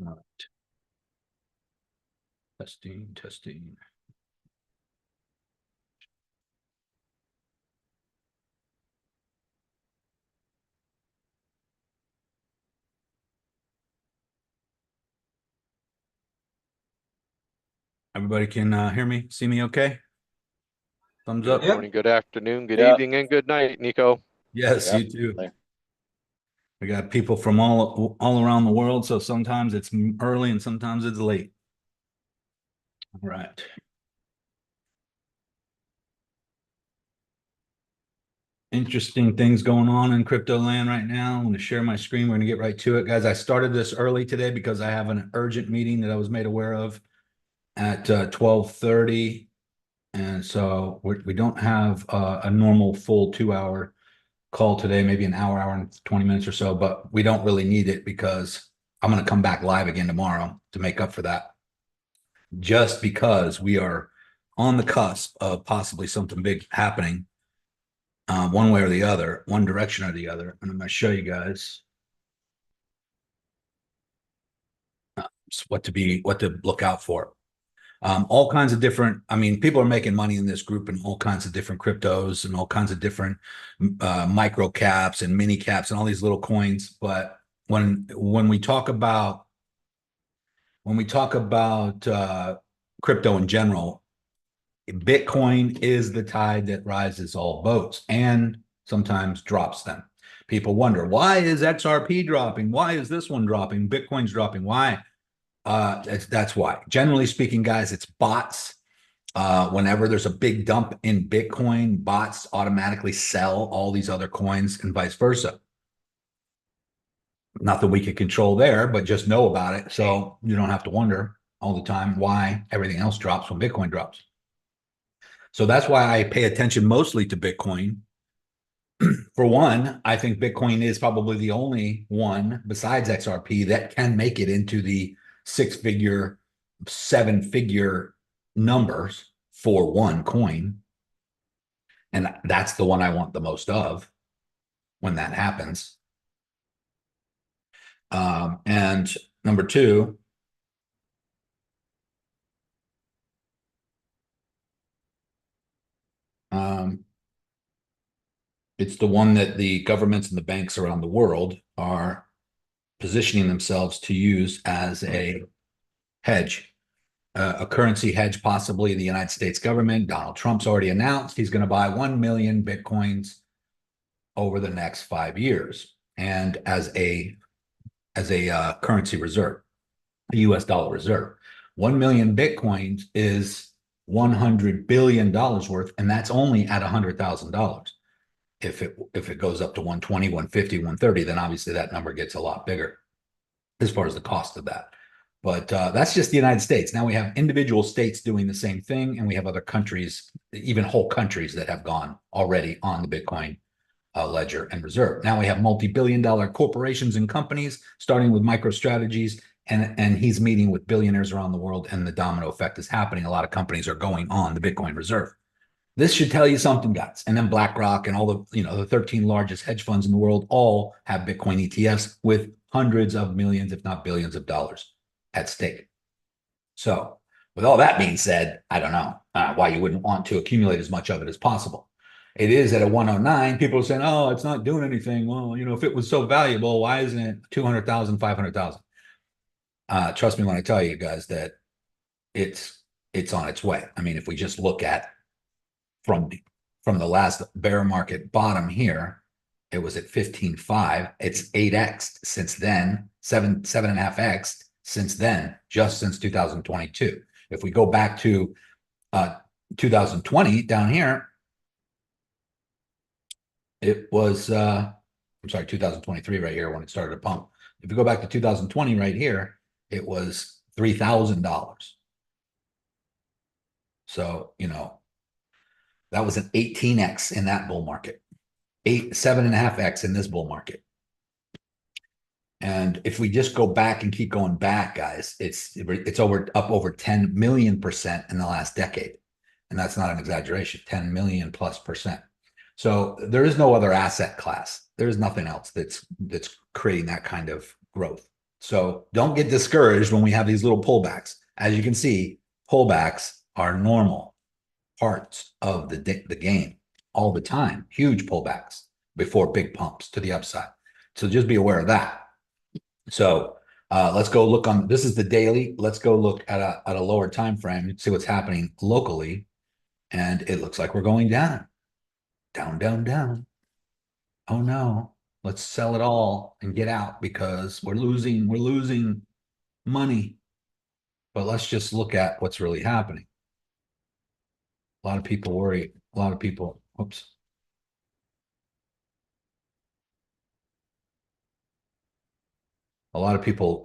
All right. Testing. Everybody can hear me, see me okay? Thumbs up. Good morning, good afternoon, good Yeah. evening, and good night, Nico. Yes, Yep. you too. We got people from all around the world, so sometimes it's early and sometimes it's late. All right. Interesting things going on in crypto land right now. I'm going to share my screen. We're going to get right to it, guys. I started this early today because I have an urgent meeting that I was made aware of at 12:30. And so we don't have a normal full 2-hour call today, maybe an hour and 20 minutes or so, but we don't really need it because I'm going to come back live again tomorrow to make up for that. Just because we are on the cusp of possibly something big happening, one way or the other, one direction or the other. And I'm going to show you guys what to look out for. All kinds of different, I mean, people are making money in this group in all kinds of different cryptos and all kinds of different micro caps and mini caps and all these little coins. But when we talk about crypto in general, Bitcoin is the tide that rises all boats and sometimes drops them. People wonder, why is XRP dropping? Why is this one dropping? Bitcoin's dropping. Why? That's why. Generally speaking, guys, it's bots. Whenever there's a big dump in Bitcoin, bots automatically sell all these other coins and vice versa. Nothing we can control there, but just know about it. So you don't have to wonder all the time why everything else drops when Bitcoin drops. So that's why I pay attention mostly to Bitcoin. For one, I think Bitcoin is probably the only one besides XRP that can make it into the 6-figure, 7-figure numbers for one coin. And that's the one I want the most of when that happens. And number two, it's the one that the governments and the banks around the world are positioning themselves to use as a hedge, a currency hedge, possibly the United States government. Donald Trump's already announced he's going to buy 1 million Bitcoins over the next 5 years, and as a currency reserve, the US dollar reserve. 1 million Bitcoins is $100 billion worth, and that's only at $100,000. If it goes up to 120, 150, 130, then obviously that number gets a lot bigger as far as the cost of that. But that's just the United States. Now we have individual states doing the same thing, and we have other countries, even whole countries, that have gone already on the Bitcoin ledger and reserve. Now we have multi-billion-dollar corporations and companies, starting with MicroStrategies, and he's meeting with billionaires around the world, and the domino effect is happening. A lot of companies are going on the Bitcoin reserve. This should tell you something, guys. And then BlackRock and all the 13 largest hedge funds in the world all have Bitcoin ETFs with hundreds of millions, if not billions of dollars at stake. So with all that being said, I don't know why you wouldn't want to accumulate as much of it as possible. It is at a 109. People are saying, oh, it's not doing anything. Well, if it was so valuable, why isn't it 200,000, 500,000? Trust me when I tell you guys that it's on its way. I mean, if we just look at from the last bear market bottom here, it was at 15.5. It's 8x since then, 7.5x since then, just since 2022. If we go back to 2020 down here, it was, I'm sorry, 2023 right here when it started to pump. If you go back to 2020 right here, it was $3,000. So, that was an 18x in that bull market, 7.5x in this bull market. And if we just go back and keep going back, guys, it's up over 10 million% in the last decade. And that's not an exaggeration, 10 million plus percent. So there is no other asset class. There is nothing else that's creating that kind of growth. So don't get discouraged when we have these little pullbacks. As you can see, pullbacks are normal parts of the game all the time. Huge pullbacks before big pumps to the upside. So just be aware of that. So let's go look on, this is the daily. Let's go look at a lower time frame and see what's happening locally. And it looks like we're going down, down, down, down. Oh no, let's sell it all and get out because we're losing money. But let's just look at what's really happening. A lot of people worry. A lot of people, oops. A lot of people,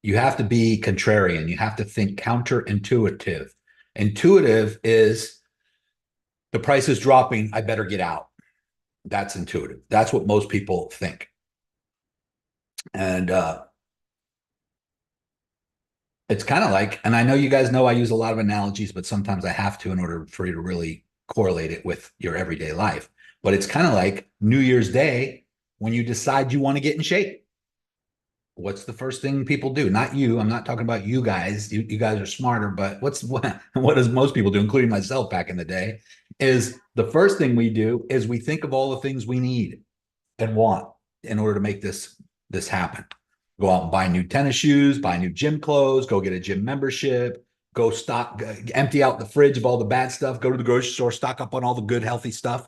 you have to be contrarian. You have to think counterintuitive. Intuitive is the price is dropping. I better get out. That's intuitive. That's what most people think. And it's kind of like, and I know you guys know I use a lot of analogies, but sometimes I have to in order for you to really correlate it with your everyday life. But it's kind of like New Year's Day when you decide you want to get in shape. What's the first thing people do? Not you. I'm not talking about you guys. You guys are smarter, but what does most people do, including myself back in the day, is the first thing we do is we think of all the things we need and want in order to make this happen. Go out and buy new tennis shoes, buy new gym clothes, go get a gym membership, go empty out the fridge of all the bad stuff, go to the grocery store, stock up on all the good, healthy stuff.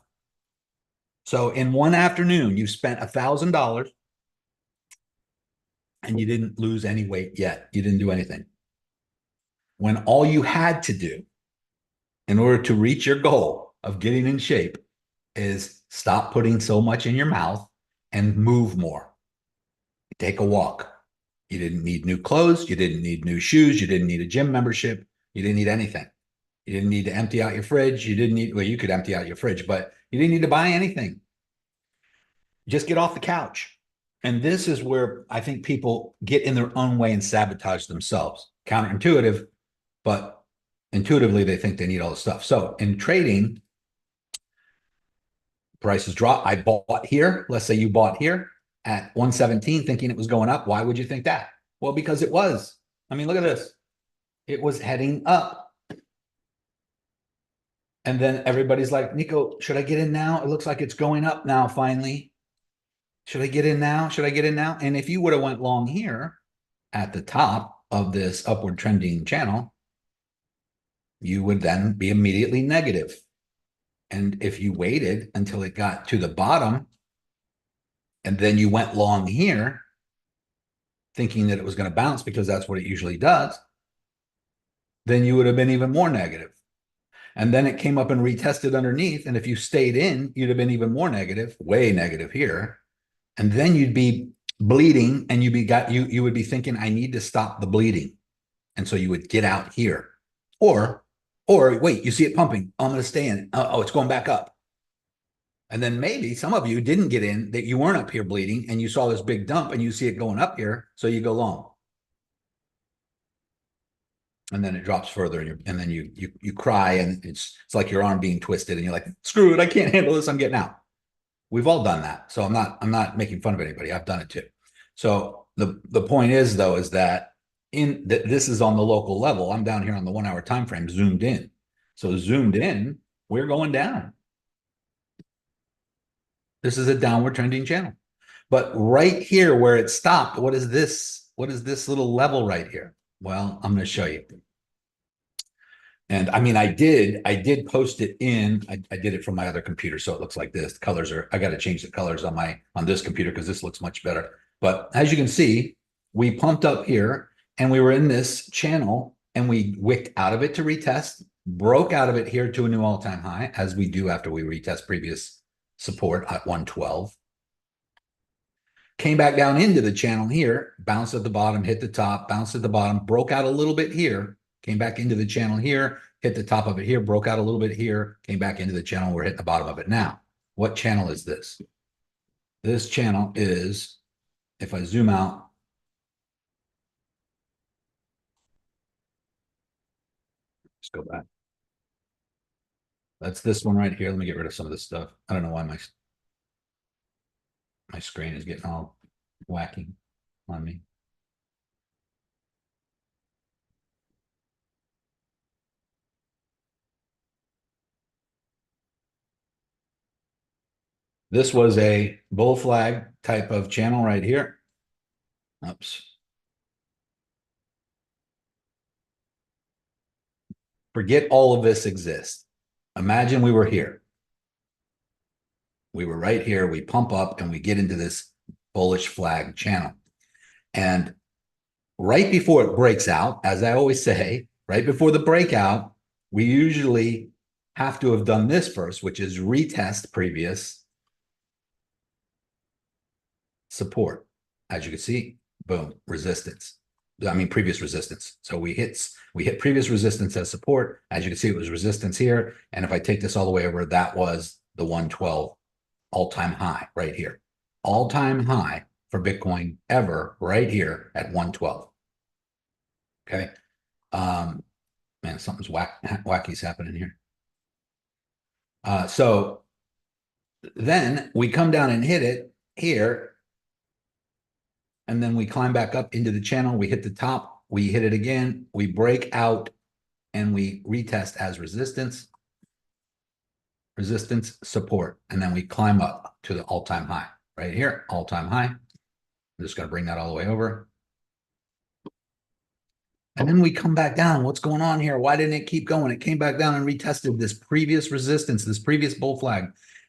So in one afternoon, you spent $1,000 and you didn't lose any weight yet. You didn't do anything. When all you had to do in order to reach your goal of getting in shape is stop putting so much in your mouth and move more. Take a walk. You didn't need new clothes. You didn't need new shoes. You didn't need a gym membership. You didn't need anything. You didn't need to empty out your fridge. You didn't need, well, you could empty out your fridge, but you didn't need to buy anything. Just get off the couch. And this is where I think people get in their own way and sabotage themselves. Counterintuitive, but intuitively they think they need all the stuff. So in trading, prices drop. I bought here. Let's say you bought here at 117 thinking it was going up. Why would you think that? Well, because it was. I mean, look at this. It was heading up. And then everybody's like, Nico, should I get in now? It looks like it's going up now finally. Should I get in now? Should I get in now? And if you would have went long here at the top of this upward trending channel, you would then be immediately negative. And if you waited until it got to the bottom and then you went long here, thinking that it was going to bounce because that's what it usually does, then you would have been even more negative. And then it came up and retested underneath. And if you stayed in, you'd have been even more negative, way negative here. And then you'd be bleeding and you would be thinking, I need to stop the bleeding. And so you would get out here. Or wait, you see it pumping. I'm going to stay in. Oh, it's going back up. And then maybe some of you didn't get in, that you weren't up here bleeding and you saw this big dump and you see it going up here. So you go long. And then it drops further and then you cry and it's like your arm being twisted and you're like, screw it, I can't handle this, I'm getting out. We've all done that. So I'm not making fun of anybody. I've done it too. So the point is though, is that this is on the local level. I'm down here on the 1 hour time frame, zoomed in. So zoomed in, we're going down. This is a downward trending channel. But right here where it stopped, what is this? What is this little level right here? Well, I'm going to show you. And I mean, I did post it in, I did it from my other computer. So it looks like this. The colors I got to change the colors on this computer because this looks much better. But as you can see, we pumped up here and we were in this channel and we wicked out of it to retest, broke out of it here to a new all-time high, as we do after we retest previous support at 112. Came back down into the channel here, bounced at the bottom, hit the top, bounced at the bottom, broke out a little bit here, came back into the channel here, hit the top of it here, broke out a little bit here, came back into the channel, we're hitting the bottom of it now. What channel is this? This channel is, if I zoom out, let's go back. That's this one right here. Let me get rid of some of this stuff. I don't know why my screen is getting all wacky. on me. This was a bull flag type of channel right here. Oops. Forget all of this exists. Imagine we were here. We were right here. We pump up and we get into this bullish flag channel. And right before it breaks out, as I always say, right before the breakout, we usually have to have done this first, which is retest previous support. As you can see, boom, resistance. I mean, previous resistance. So we hit previous resistance as support. As you can see, it was resistance here. And if I take this all the way over, that was the 112 all-time high right here. All-time high for Bitcoin ever right here at 112. Okay. Man, something's wacky's happening here. So then we come down and hit it here. And then we climb back up into the channel. We hit the top. We hit it again. We break out and we retest as resistance, support. And then we climb up to the all-time high right here, all-time high. I'm just going to bring that all the way over. And then we come back down. What's going on here? Why didn't it keep going? It came back down and retested this previous resistance, this previous bull flag.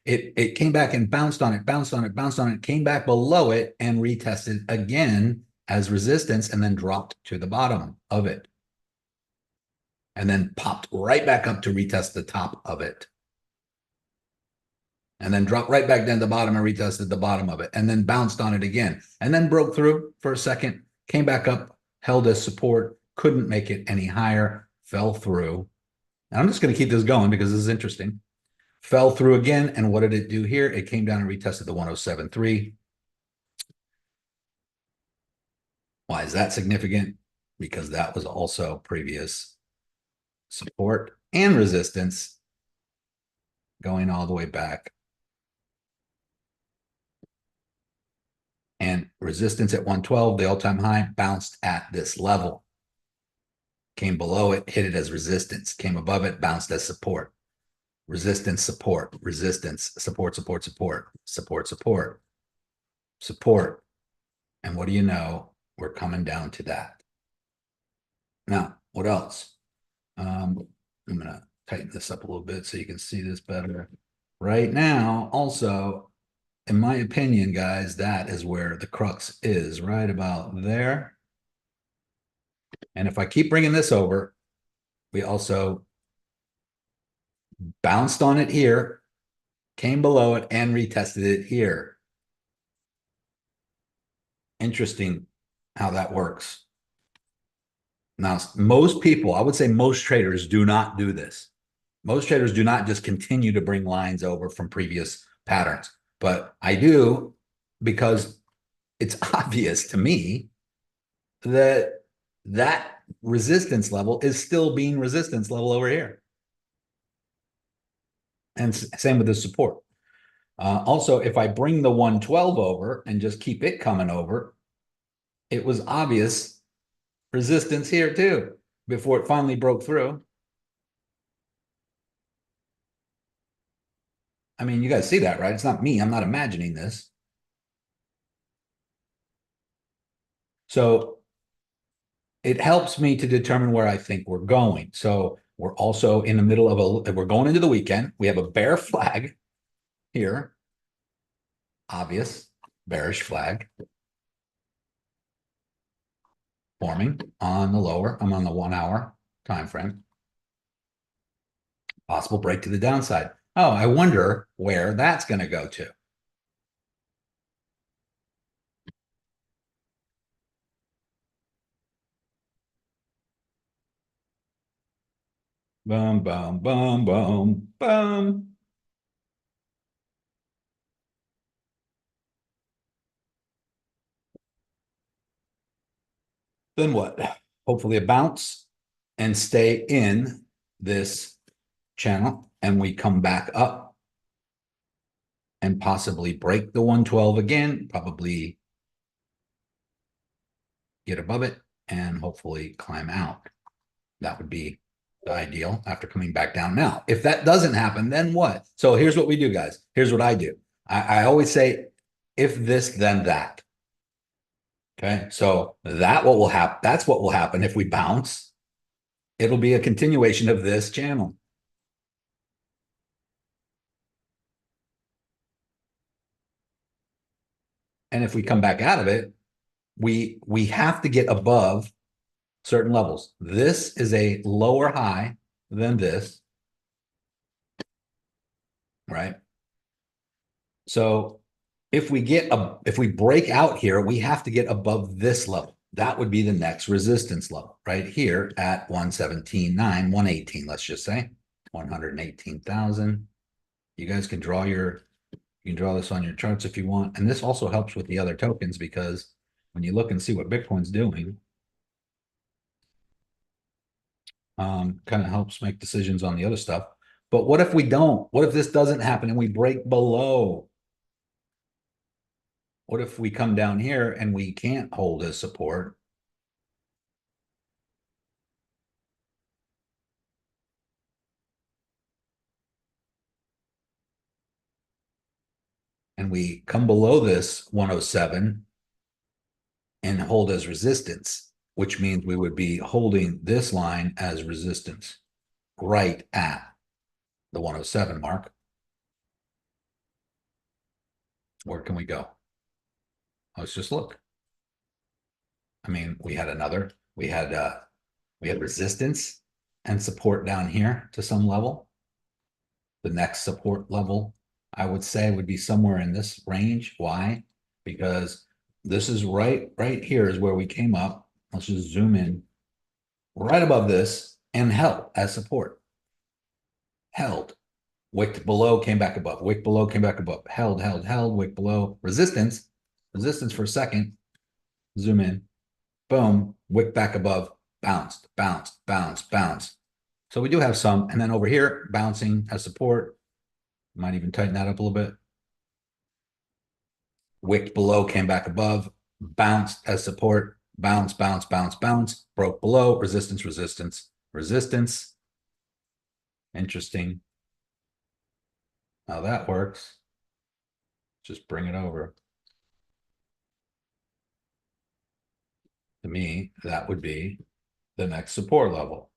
It came back and bounced on it, came back below it and retested again as resistance and then dropped to the bottom of it. And then popped right back up to retest the top of it. And then dropped right back down to the bottom and retested the bottom of it. And then bounced on it again. And then broke through for a second, came back up, held as support, couldn't make it any higher, fell through. And I'm just going to keep this going because this is interesting. Fell through again, and what did it do here? It came down and retested the 107.3. Why is that significant? Because that was also previous support and resistance going all the way back. And resistance at 112, the all-time high, bounced at this level. Came below it, hit it as resistance. Came above it, bounced as support. Resistance, support, resistance, support, support, support, support, support, support. And what do you know? We're coming down to that. Now, what else? I'm going to tighten this up a little bit so you can see this better. Right now, also, in my opinion, guys, that is where the crux is, right about there. And if I keep bringing this over, we also bounced on it here, came below it, and retested it here. Interesting how that works. Now, most people, I would say most traders do not do this. Most traders do not just continue to bring lines over from previous patterns. But I do because it's obvious to me that that resistance level is still being resistance level over here. And same with the support. Also, if I bring the 112 over and just keep it coming over, it was obvious resistance here too before it finally broke through. I mean, you guys see that, right? It's not me. I'm not imagining this. So it helps me to determine where I think we're going. So we're also in the middle of we're going into the weekend. We have a bear flag here. Obvious bearish flag forming on the lower. I'm on the 1 hour time frame. Possible break to the downside. Oh, I wonder where that's going to go to. Boom, boom, boom, boom, boom. Then what? Hopefully a bounce and stay in this channel, and we come back up and possibly break the 112 again, probably get above it, and hopefully climb out. That would be the ideal after coming back down. Now, if that doesn't happen, then what? So here's what we do, guys. Here's what I do. I always say, if this, then that. Okay, so that what will happen. That's what will happen if we bounce. It'll be a continuation of this channel. And if we come back out of it, we have to get above certain levels. This is a lower high than this, right? So if we break out here, we have to get above this level. That would be the next resistance level right here at 117.9, 118, let's just say 118,000. You guys can draw this on your charts if you want. And this also helps with the other tokens, because when you look and see what Bitcoin's doing, kind of helps make decisions on the other stuff. But what if we don't? What if this doesn't happen and we break below? What if we come down here and we can't hold as support? And we come below this 107 and hold as resistance, which means we would be holding this line as resistance right at the 107 mark. Where can we go? Let's just look. I mean, we had resistance and support down here to some level. The next support level, I would say, would be somewhere in this range. Why? Because this is right here is where we came up. Let's just zoom in right above this and held as support. Held. Wicked below, came back above. Wick below, came back above. Held, wick below. Resistance for a second. Zoom in. Boom. Wick back above. Bounced. So we do have some. And then over here, bouncing as support. Might even tighten that up a little bit. Wick below, came back above. Bounced as support. Bounce. Broke below. Resistance. Interesting how that works. Just bring it over. To me, that would be the next support level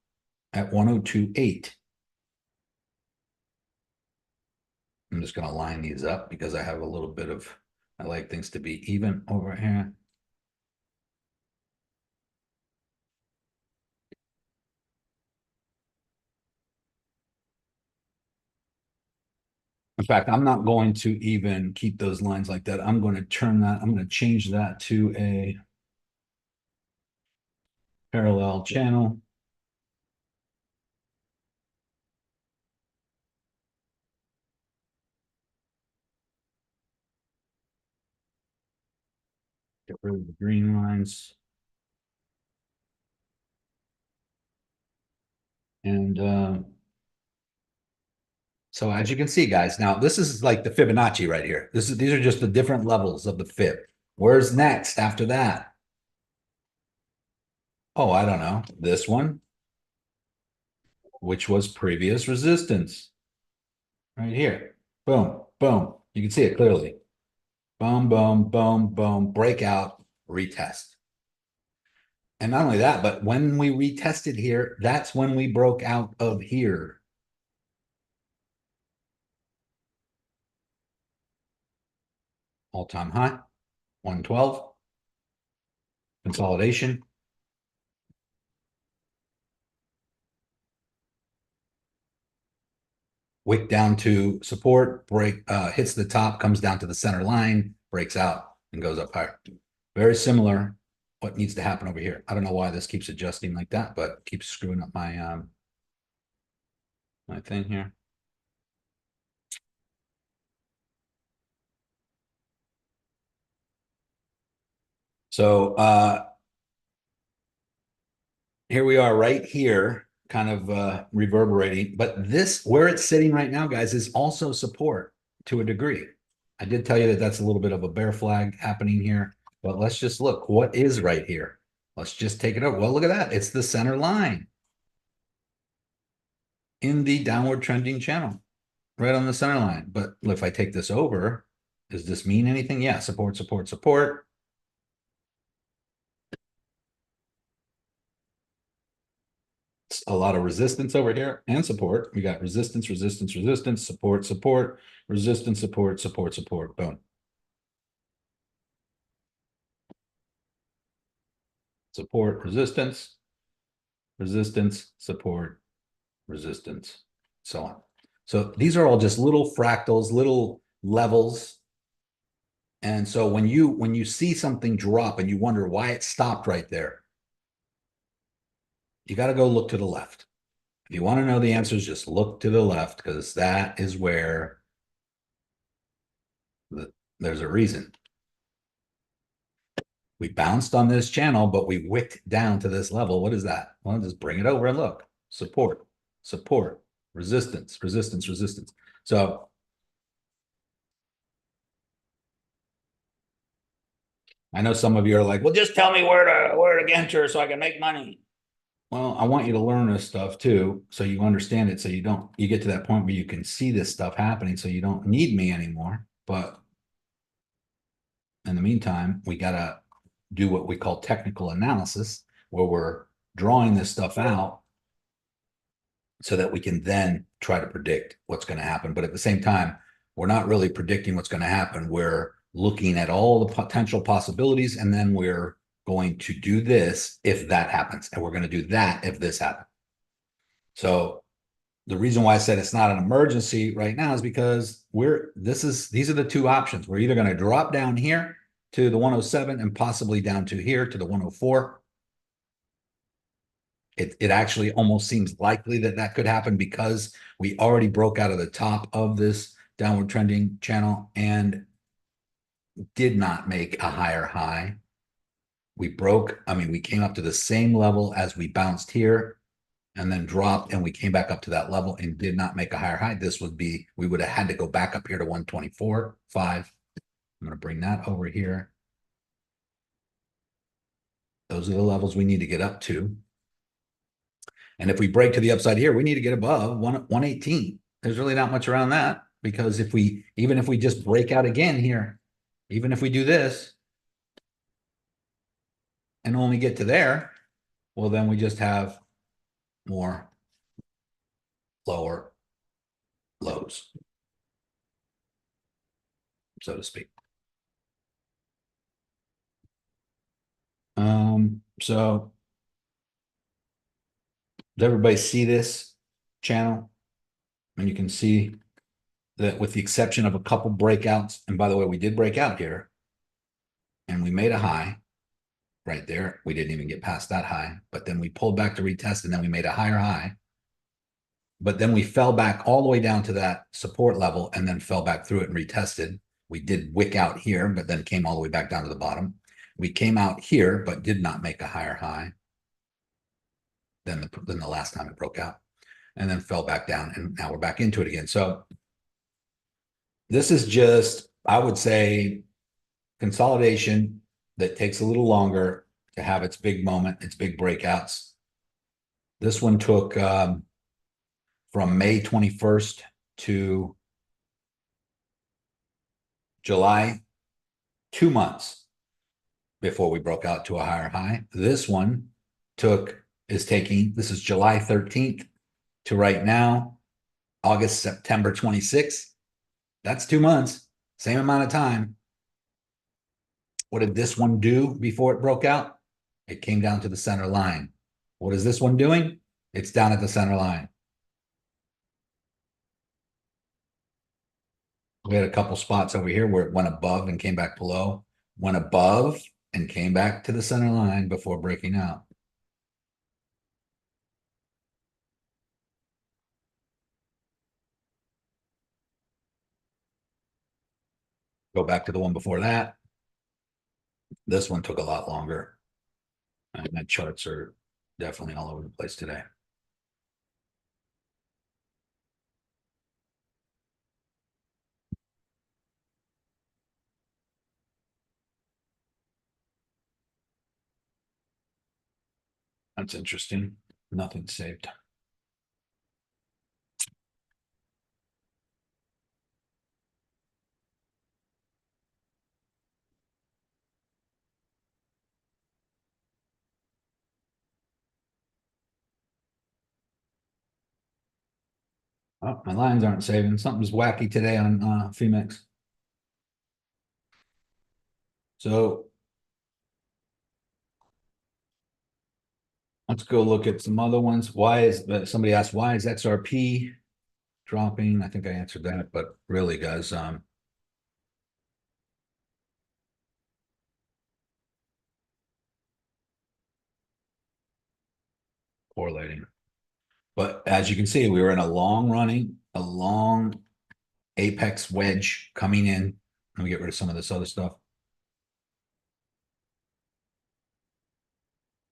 at 102.8. I'm just going to line these up because I have a little bit of, I like things to be even over here. In fact, I'm not going to even keep those lines like that. I'm going to change that to a parallel channel. Get rid of the green lines. And so as you can see, guys, now this is like the Fibonacci right here. These are just the different levels of the Fib. Where's next after that? Oh, I don't know. This one, which was previous resistance. Right here. Boom. You can see it clearly. Boom. Breakout, retest. And not only that, but when we retested here, that's when we broke out of here. All-time high, 112. Consolidation. Wick down to support, hits the top, comes down to the center line, breaks out, and goes up higher. Very similar what needs to happen over here. I don't know why this keeps adjusting like that, but keeps screwing up my my thing here. So here we are right here, kind of reverberating. But this, where it's sitting right now, guys, is also support to a degree. I did tell you that that's a little bit of a bear flag happening here, but let's just look. What is right here? Let's just take it over. Well, look at that. It's the center line in the downward trending channel, right on the center line. But if I take this over, does this mean anything? Yeah, support, support, support. It's a lot of resistance over here and support. We got resistance, resistance, resistance, support, support, resistance, support, support, support. Boom. Support, resistance, resistance, support, resistance, so on. So these are all just little fractals, little levels. And so when you see something drop and you wonder why it stopped right there, you got to go look to the left. If you want to know the answers, just look to the left, because that is where there's a reason. We bounced on this channel, but we wicked down to this level. What is that? Well, just bring it over and look. Support, support, resistance, resistance, resistance. So I know some of you are like, well, just tell me where to enter so I can make money. Well, I want you to learn this stuff too, so you understand it, so you get to that point where you can see this stuff happening, so you don't need me anymore. But in the meantime, we got to do what we call technical analysis, where we're drawing this stuff out so that we can then try to predict what's going to happen. But at the same time, we're not really predicting what's going to happen. We're looking at all the potential possibilities, and then we're going to do this if that happens, and we're going to do that if this happens. So the reason why I said it's not an emergency right now is because these are the two options. We're either going to drop down here to the 107 and possibly down to here to the 104. It actually almost seems likely that that could happen because we already broke out of the top of this downward trending channel and did not make a higher high. We came up to the same level as we bounced here and then dropped, and we came back up to that level and did not make a higher high. We would have had to go back up here to 124.5. I'm going to bring that over here. Those are the levels we need to get up to. And if we break to the upside here, we need to get above 118. There's really not much around that, because even if we just break out again here, even if we do this and only get to there, well, then we just have more lower lows, so to speak. So does everybody see this channel? And you can see that with the exception of a couple breakouts, and by the way, we did break out here and we made a high right there. We didn't even get past that high, but then we pulled back to retest, and then we made a higher high. But then we fell back all the way down to that support level and then fell back through it and retested. We did wick out here, but then came all the way back down to the bottom. We came out here, but did not make a higher high than the last time it broke out, and then fell back down, and now we're back into it again. So this is just, I would say, consolidation that takes a little longer to have its big moment, its big breakouts. This one took from May 21st to July, 2 months before we broke out to a higher high. This one this is July 13th to right now, September 26th. That's 2 months, same amount of time. What did this one do before it broke out? It came down to the center line. What is this one doing? It's down at the center line. We had a couple spots over here where it went above and came back below, went above and came back to the center line before breaking out. Go back to the one before that. This one took a lot longer. And my charts are definitely all over the place today. That's interesting. Nothing saved. Oh, my lines aren't saving. Something's wacky today on Phemex. So let's go look at some other ones. Why is somebody asked why is XRP dropping? I think I answered that, but really, guys, correlating. But as you can see, we were in a long apex wedge coming in. Let me get rid of some of this other stuff.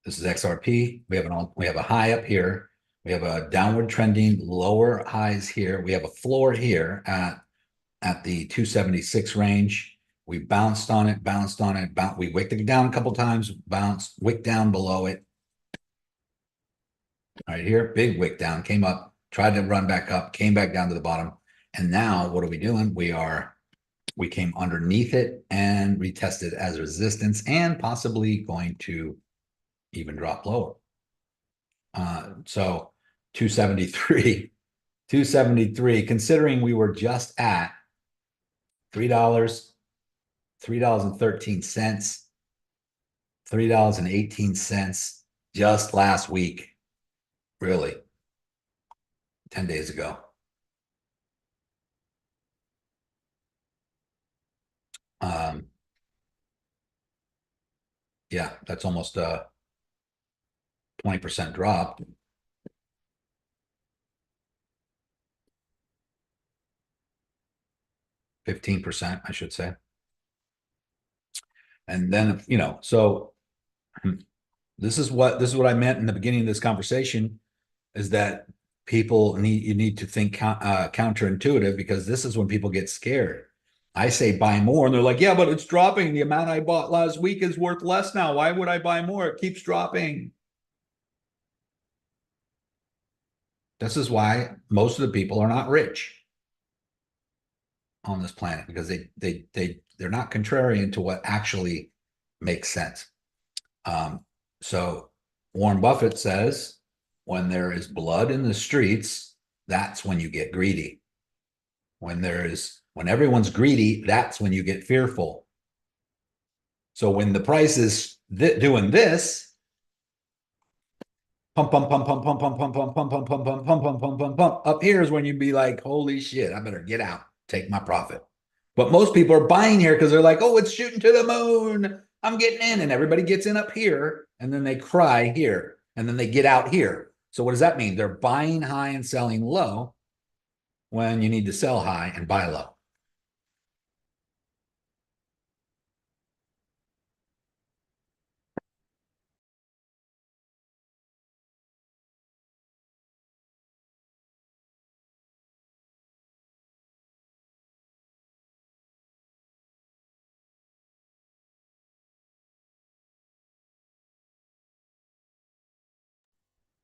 This is XRP. We have a high up here. We have a downward trending lower highs here. We have a floor here at the 276 range. We bounced on it. We wicked it down a couple times, wicked down below it. Right here, big wick down, came up, tried to run back up, came back down to the bottom. And now what are we doing? We came underneath it and retested as resistance and possibly going to even drop lower. So 273, 273, considering we were just at $3, $3.13, $3.18 just last week, really, 10 days ago. Yeah, that's almost a 20% drop. 15%, I should say. And then, so this is what I meant in the beginning of this conversation, is that you need to think counterintuitive, because this is when people get scared. I say buy more, and they're like, yeah, but it's dropping. The amount I bought last week is worth less now. Why would I buy more? It keeps dropping. This is why most of the people are not rich on this planet, because they're not contrarian to what actually makes sense. So Warren Buffett says, when there is blood in the streets, that's when you get greedy. When everyone's greedy, that's when you get fearful. So when the price is doing this, pump, pump, pump, pump, pump, pump, pump, pump, pump, pump, pump, pump, pump, pump, pump, pump, pump. Up here is when you'd be like, holy shit, I better get out, take my profit. But most people are buying here because they're like, oh, it's shooting to the moon, I'm getting in. And everybody gets in up here, and then they cry here, and then they get out here. So what does that mean? They're buying high and selling low when you need to sell high and buy low.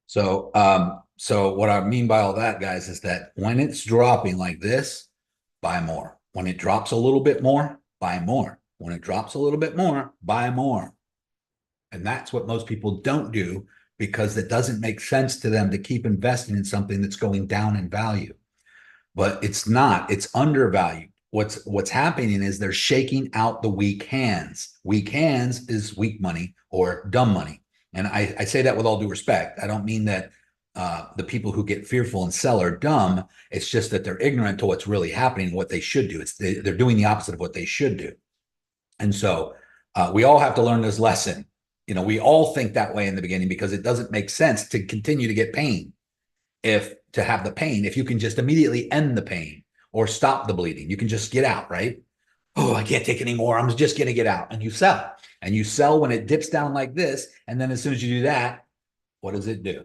So what I mean by all that, guys, is that when it's dropping like this, buy more. When it drops a little bit more, buy more. When it drops a little bit more, buy more. And that's what most people don't do, because it doesn't make sense to them to keep investing in something that's going down in value. But it's not, it's undervalued. What's happening is they're shaking out the weak hands. Weak hands is weak money or dumb money. And I say that with all due respect. I don't mean that the people who get fearful and sell are dumb. It's just that they're ignorant to what's really happening, what they should do. They're doing the opposite of what they should do. And so we all have to learn this lesson. We all think that way in the beginning, because it doesn't make sense to continue to get pain. To have the pain, if you can just immediately end the pain or stop the bleeding, you can just get out, right? Oh, I can't take anymore, I'm just going to get out. And you sell when it dips down like this. And then as soon as you do that, what does it do?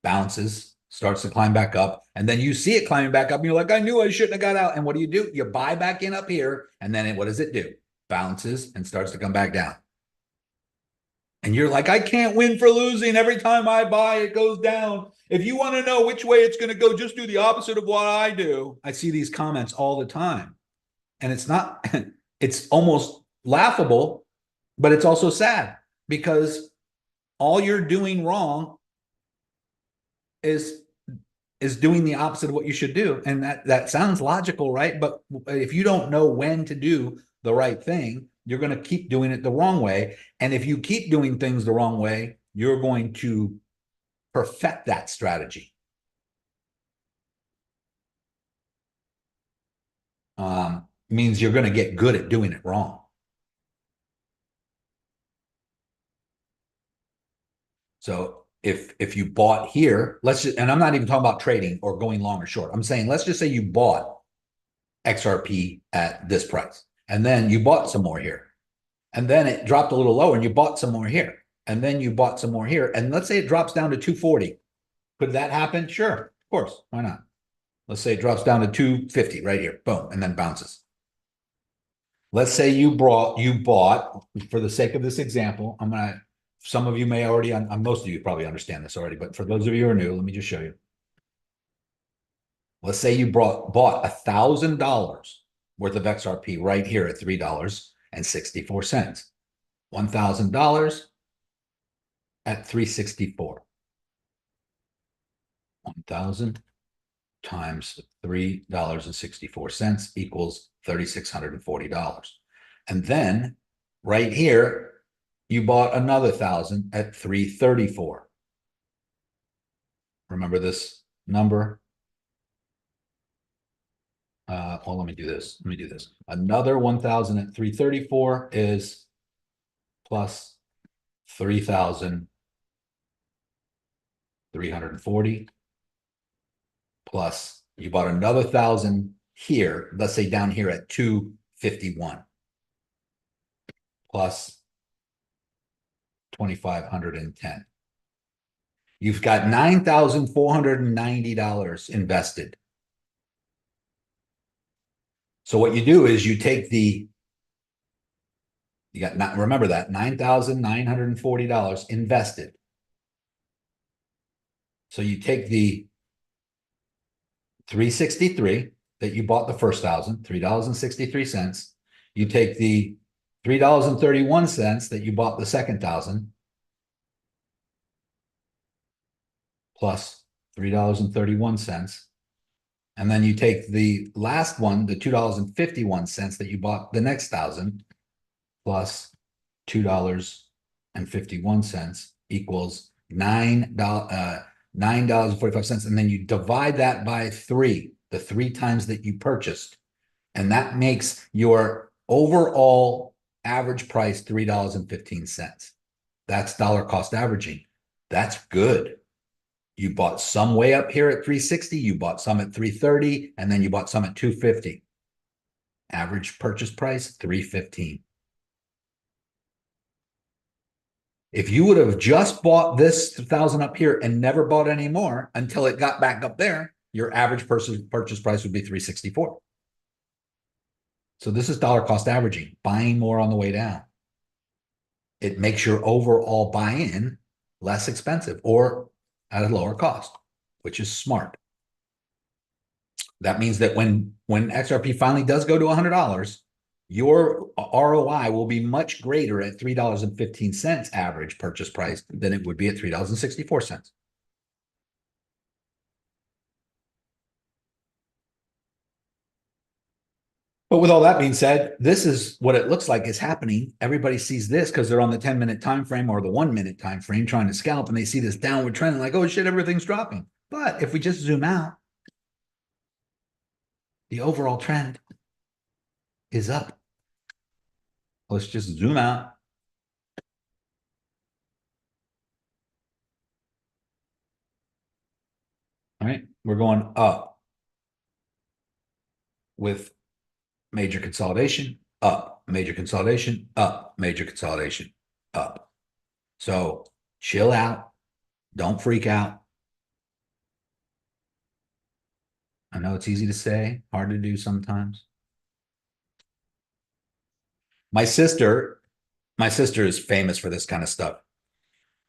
Bounces, starts to climb back up. And then you see it climbing back up, and you're like, I knew I shouldn't have got out. And what do? You buy back in up here. And then what does it do? Bounces and starts to come back down. And you're like, I can't win for losing. Every time I buy, it goes down. If you want to know which way it's going to go, just do the opposite of what I do. I see these comments all the time. And it's not, it's almost laughable, but it's also sad because all you're doing wrong is doing the opposite of what you should do. And that sounds logical, right? But if you don't know when to do the right thing, you're going to keep doing it the wrong way. And if you keep doing things the wrong way, you're going to perfect that strategy. Means you're going to get good at doing it wrong. So if you bought here, let's just, and I'm not even talking about trading or going long or short. I'm saying, let's just say you bought XRP at this price, and then you bought some more here, and then it dropped a little lower and you bought some more here, and then you bought some more here. And let's say it drops down to 240. Could that happen? Sure. Of course. Why not? Let's say it drops down to 250 right here. Boom. And then bounces. Let's say you bought, for the sake of this example, some of you may already, most of you probably understand this already, but for those of you who are new, let me just show you. Let's say you bought $1,000 worth of XRP right here at $3.64. $1,000 at 364. 1,000 times $3.64 equals $3,640. And then right here, you bought another 1,000 at 334. Remember this number? Well, let me do this. Another 1,000 at 334 is plus 3,340 plus you bought another 1,000 here, let's say down here at 251 plus 2,510. You've got $9,490 invested. So what you do is you take remember that $9,940 invested. So you take the 363 that you bought the first 1,000, $3.63. You take the $3.31 that you bought the second 1,000 plus $3.31. And then you take the last one, the $2.51 that you bought the next 1,000 plus $2.51 equals $9.45. And then you divide that by 3, the 3 times that you purchased. And that makes your overall average price $3.15. That's dollar cost averaging. That's good. You bought some way up here at 360, you bought some at 330, and then you bought some at 250. Average purchase price, 315. If you would have just bought this 1,000 up here and never bought any more until it got back up there, your average purchase price would be 364. So this is dollar cost averaging, buying more on the way down. It makes your overall buy-in less expensive or at a lower cost, which is smart. That means that when XRP finally does go to $100, your ROI will be much greater at $3.15 average purchase price than it would be at $3.64. But with all that being said, this is what it looks like is happening. Everybody sees this because they're on the 10-minute time frame or the 1-minute time frame trying to scalp, and they see this downward trend like, oh shit, everything's dropping. But if we just zoom out, the overall trend is up. Let's just zoom out. All right, we're going up with major consolidation, up, major consolidation, up, major consolidation, up. So chill out. Don't freak out. I know it's easy to say, hard to do sometimes. My sister is famous for this kind of stuff.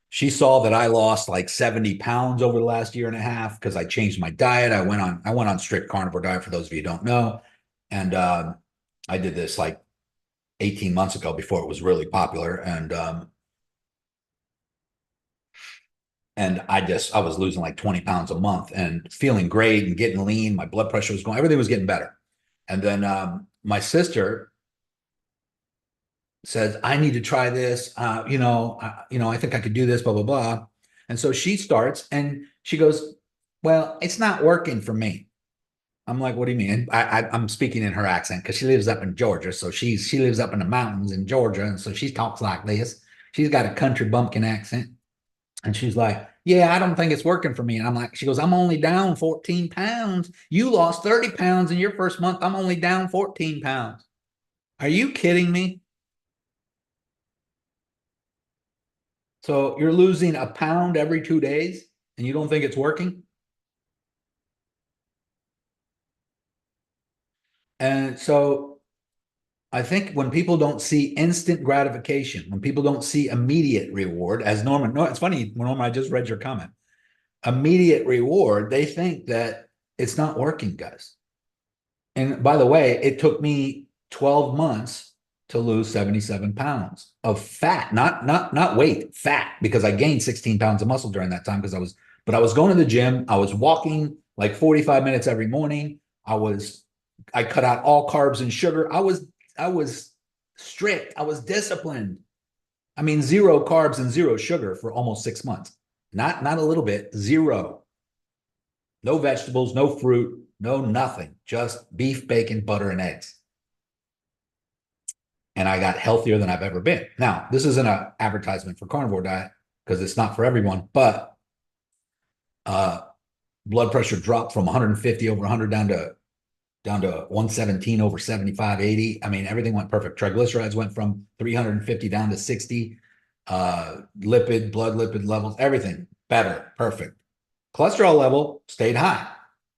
she saw that I lost like 70 pounds over the last year and a half because I changed my diet. I went on strict carnivore diet for those of you who don't know. And I did this like 18 months ago before it was really popular. And I was losing like 20 pounds a month and feeling great and getting lean. My blood pressure was going, everything was getting better. And then my sister says, I need to try this. I think I could do this, blah, blah, blah. And so she starts and she goes, well, it's not working for me. I'm like, what do you mean? I'm speaking in her accent because she lives up in Georgia. So she lives up in the mountains in Georgia. And so she talks like this. She's got a country bumpkin accent. And she's like, yeah, I don't think it's working for me. And I'm like, she goes, I'm only down 14 pounds. You lost 30 pounds in your first month. I'm only down 14 pounds. Are you kidding me? So you're losing a pound every 2 days and you don't think it's working? And so I think when people don't see instant gratification, when people don't see immediate reward, as Norman, no, it's funny, Norman, I just read your comment. Immediate reward, they think that it's not working, guys. And by the way, it took me 12 months to lose 77 pounds of fat, not weight, fat, because I gained 16 pounds of muscle during that time but I was going to the gym. I was walking like 45 minutes every morning. I cut out all carbs and sugar. I was strict. I was disciplined. I mean, zero carbs and zero sugar for almost 6 months. Not a little bit, zero. No vegetables, no fruit, no nothing, just beef, bacon, butter, and eggs. And I got healthier than I've ever been. Now, this isn't an advertisement for carnivore diet because it's not for everyone, but blood pressure dropped from 150 over 100 down to 117 over 75, 80. I mean, everything went perfect. Triglycerides went from 350 down to 60. Blood lipid levels, everything better, perfect. Cholesterol level stayed high.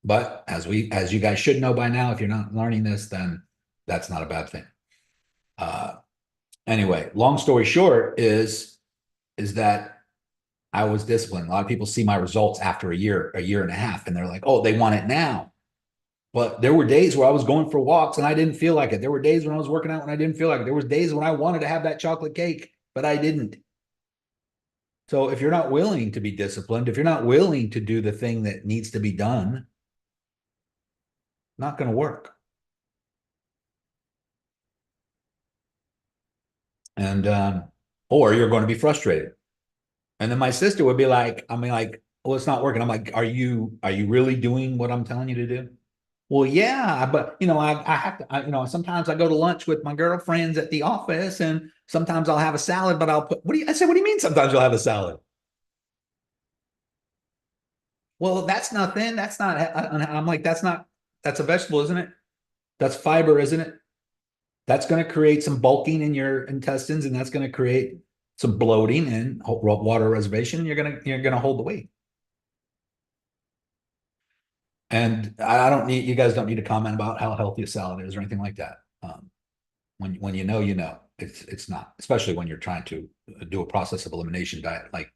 But as you guys should know by now, if you're not learning this, then that's not a bad thing. Anyway, long story short is that I was disciplined. A lot of people see my results after a year and a half, and they're like, oh, they want it now. But there were days where I was going for walks and I didn't feel like it. There were days when I was working out and I didn't feel like it. There was days when I wanted to have that chocolate cake, but I didn't. So if you're not willing to be disciplined, if you're not willing to do the thing that needs to be done, not going to work. And or you're going to be frustrated. And then my sister would be like, well, it's not working. I'm like, are you really doing what I'm telling you to do? Well, yeah, but I have to, sometimes I go to lunch with my girlfriends at the office, and sometimes I'll have a salad, but I'll put, I said, what do you mean sometimes you'll have a salad? Well, that's nothing. That's not, I'm like, that's a vegetable, isn't it? That's fiber, isn't it? That's going to create some bulking in your intestines, and that's going to create some bloating and water reservation. And you're going to hold the weight. And you guys don't need to comment about how healthy a salad is or anything like that. When you know, it's not, especially when you're trying to do a process of elimination diet, like,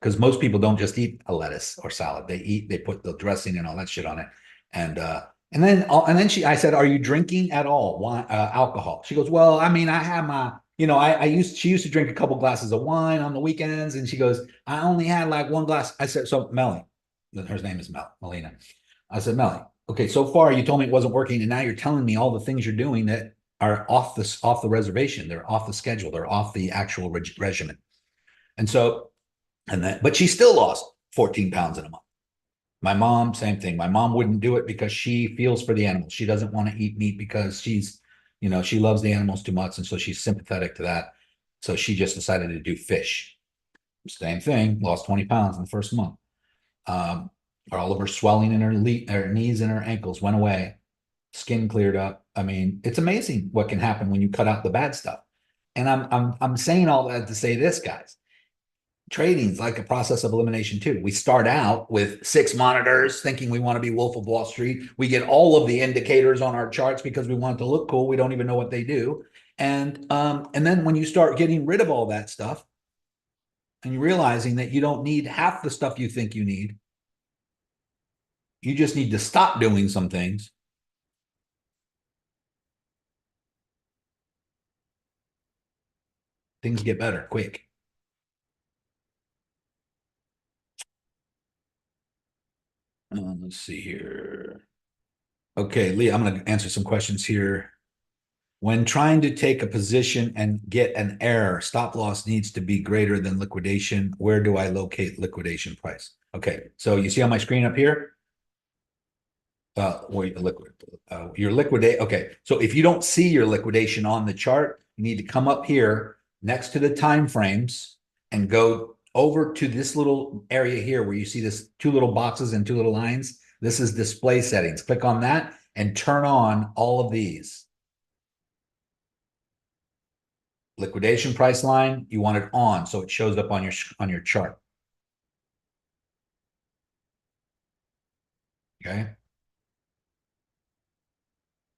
because most people don't just eat a lettuce or salad. They put the dressing and all that shit on it. And then I said, are you drinking at all? Wine, alcohol? She goes, well, I mean, I have my, she used to drink a couple glasses of wine on the weekends. And she goes, I only had like one glass. I said, so Melly, her name is Melina. I said, Melly, okay, so far you told me it wasn't working. And now you're telling me all the things you're doing that are off the reservation. They're off the schedule. They're off the actual regimen. And so, but she still lost 14 pounds in a month. My mom, same thing. My mom wouldn't do it because she feels for the animals. She doesn't want to eat meat because she loves the animals too much. And so she's sympathetic to that. So she just decided to do fish. Same thing, lost 20 pounds in the first month. All of her swelling in her knees and her ankles went away. Skin cleared up. I mean, it's amazing what can happen when you cut out the bad stuff. And I'm saying all that to say this, guys. Trading is like a process of elimination too. We start out with 6 monitors thinking we want to be Wolf of Wall Street. We get all of the indicators on our charts because we want it to look cool. We don't even know what they do. And then when you start getting rid of all that stuff, and realizing that you don't need half the stuff you think you need. You just need to stop doing some things. Things get better quick. Let's see here. Okay, Lee, I'm going to answer some questions here. When trying to take a position and get an error, stop loss needs to be greater than liquidation. Where do I locate liquidation price? Okay, so you see on my screen up here? Your liquidate. Okay, so if you don't see your liquidation on the chart, you need to come up here next to the time frames and go over to this little area here where you see this two little boxes and two little lines. This is display settings. Click on that and turn on all of these. Liquidation price line, you want it on so it shows up on your chart. Okay.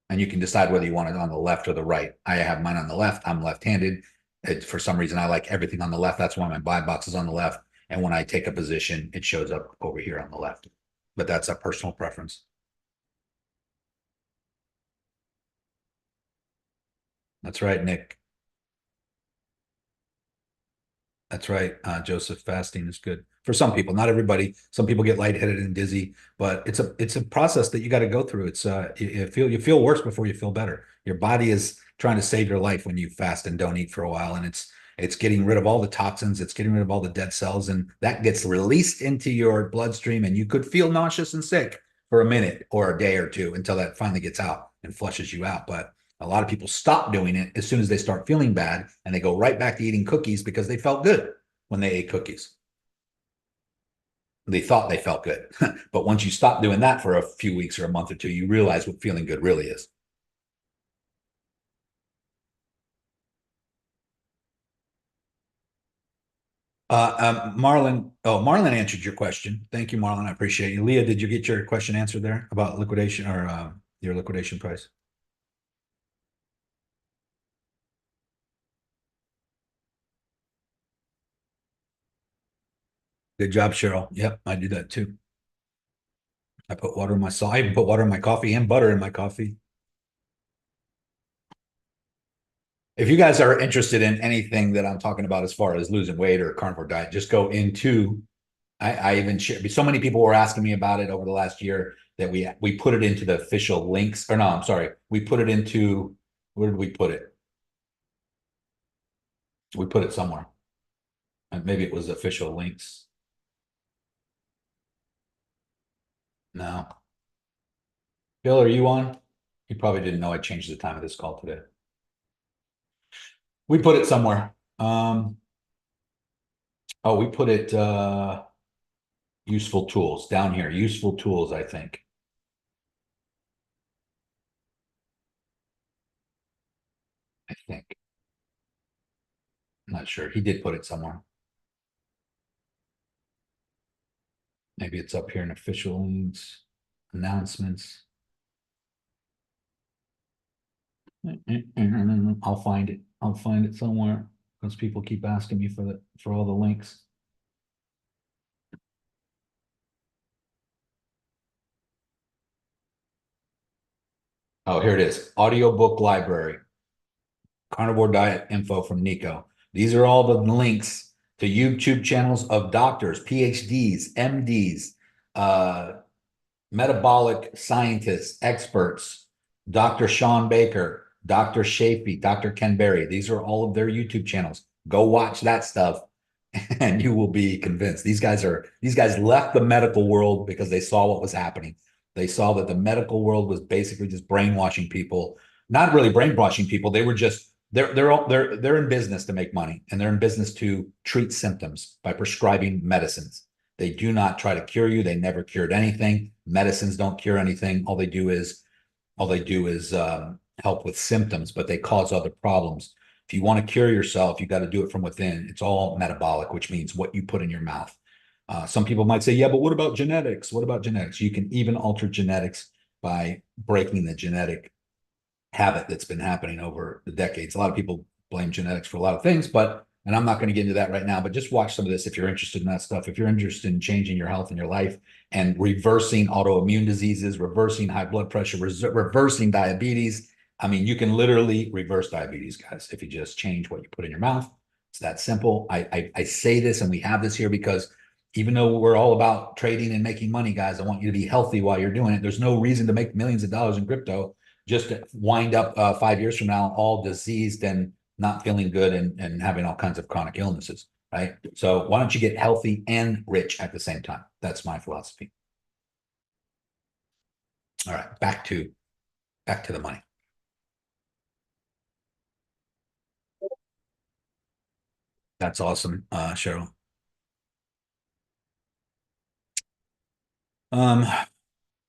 And you can decide whether you want it on the left or the right. I have mine on the left. I'm left-handed. For some reason, I like everything on the left. That's why my buy box is on the left. And when I take a position, it shows up over here on the left. But that's a personal preference. That's right, Nick. That's right, Joseph. Fasting is good for some people, not everybody. Some people get lightheaded and dizzy, but it's a process that you got to go through. It's you feel worse before you feel better. Your body is trying to save your life when you fast and don't eat for a while, and it's getting rid of all the toxins, it's getting rid of all the dead cells, and that gets released into your bloodstream, and you could feel nauseous and sick for a minute or a day or two until that finally gets out and flushes you out. But a lot of people stop doing it as soon as they start feeling bad, and they go right back to eating cookies because they felt good when they ate cookies. They thought they felt good. But once you stop doing that for a few weeks or a month or two, you realize what feeling good really is. Marlon answered your question. Thank you, Marlon. I appreciate you. Leah, did you get your question answered there about liquidation or your liquidation price? Good job, Cheryl. Yep, I do that too. I put water in my salt. I even put water in my coffee and butter in my coffee. If you guys are interested in anything that I'm talking about as far as losing weight or carnivore diet, just go into, I even share, so many people were asking me about it over the last year that we put it into the official links, or no, I'm sorry. We put it into, where did we put it? We put it somewhere. Maybe it was official links. No. Bill, are you on? You probably didn't know I changed the time of this call today. We put it somewhere. Oh, we put it useful tools down here. Useful tools, I think. I think. I'm not sure. He did put it somewhere. Maybe it's up here in official links, announcements. I'll find it. I'll find it somewhere because people keep asking me for all the links. Oh, here it is. Audiobook library. Carnivore diet info from Nico. These are all the links to YouTube channels of doctors, PhDs, MDs, metabolic scientists, experts, Dr. Sean Baker, Dr. Shafee, Dr. Ken Berry. These are all of their YouTube channels. Go watch that stuff and you will be convinced. These guys left the medical world because they saw what was happening. They saw that the medical world was basically just brainwashing people. Not really brainwashing people. They were just they're in business to make money, and they're in business to treat symptoms by prescribing medicines. They do not try to cure you. They never cured anything. Medicines don't cure anything. All they do is help with symptoms, but they cause other problems. If you want to cure yourself, you got to do it from within. It's all metabolic, which means what you put in your mouth. Some people might say, yeah, but what about genetics? What about genetics? You can even alter genetics by breaking the genetic habit that's been happening over the decades. A lot of people blame genetics for a lot of things, but And I'm not going to get into that right now, but just watch some of this if you're interested in that stuff. If you're interested in changing your health and your life and reversing autoimmune diseases, reversing high blood pressure, reversing diabetes. I mean, you can literally reverse diabetes, guys, if you just change what you put in your mouth. It's that simple. I say this, and we have this here because even though we're all about trading and making money, guys, I want you to be healthy while you're doing it. There's no reason to make millions of dollars in crypto just to wind up 5 years from now all diseased and not feeling good and having all kinds of chronic illnesses, right? So why don't you get healthy and rich at the same time? That's my philosophy. All right, back to the money. That's awesome, Cheryl.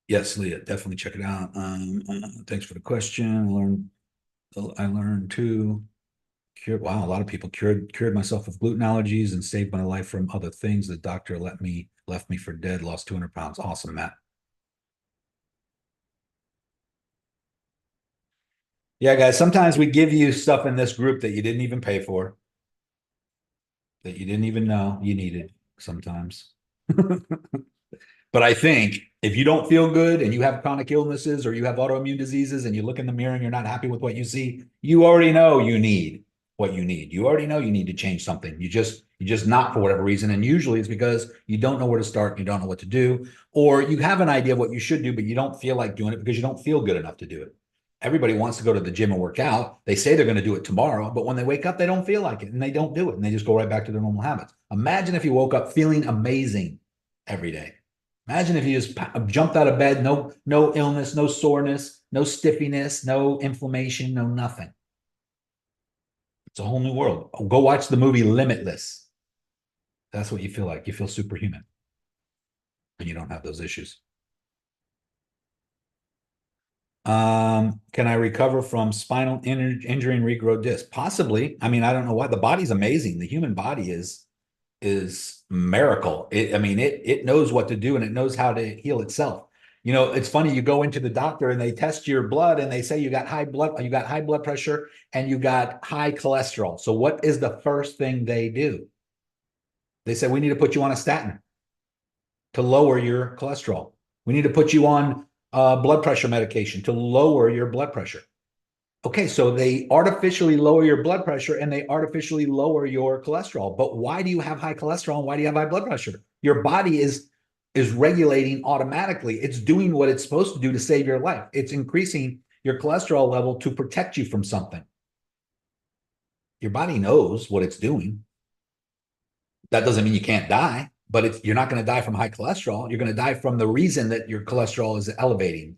Yes, Leah, definitely check it out. Thanks for the question. I learned too. Wow, a lot of people cured myself of gluten allergies and saved my life from other things. The doctor left me for dead, lost 200 pounds. Awesome, Matt. Yeah, guys, sometimes we give you stuff in this group that you didn't even pay for, that you didn't even know you needed sometimes. But I think if you don't feel good and you have chronic illnesses or you have autoimmune diseases and you look in the mirror and you're not happy with what you see, you already know you need what you need. You already know you need to change something. You just not for whatever reason. And usually it's because you don't know where to start, you don't know what to do, or you have an idea of what you should do, but you don't feel like doing it because you don't feel good enough to do it. Everybody wants to go to the gym and work out. They say they're going to do it tomorrow, but when they wake up, they don't feel like it and they don't do it and they just go right back to their normal habits. Imagine if you woke up feeling amazing every day. Imagine if you just jumped out of bed, no illness, no soreness, no stiffiness, no inflammation, no nothing. It's a whole new world. Go watch the movie Limitless. That's what you feel like. You feel superhuman and you don't have those issues. Can I recover from spinal injury and regrow disc? Possibly. I mean, I don't know why. The body's amazing. The human body is miracle. It knows what to do and it knows how to heal itself. You know, it's funny, you go into the doctor and they test your blood and they say you got high blood pressure and you got high cholesterol. So what is the first thing they do? They say, we need to put you on a statin to lower your cholesterol. We need to put you on blood pressure medication to lower your blood pressure. Okay, so they artificially lower your blood pressure and they artificially lower your cholesterol. But why do you have high cholesterol and why do you have high blood pressure? Your body is regulating automatically. It's doing what it's supposed to do to save your life. It's increasing your cholesterol level to protect you from something. Your body knows what it's doing. That doesn't mean you can't die, but you're not going to die from high cholesterol. You're going to die from the reason that your cholesterol is elevating.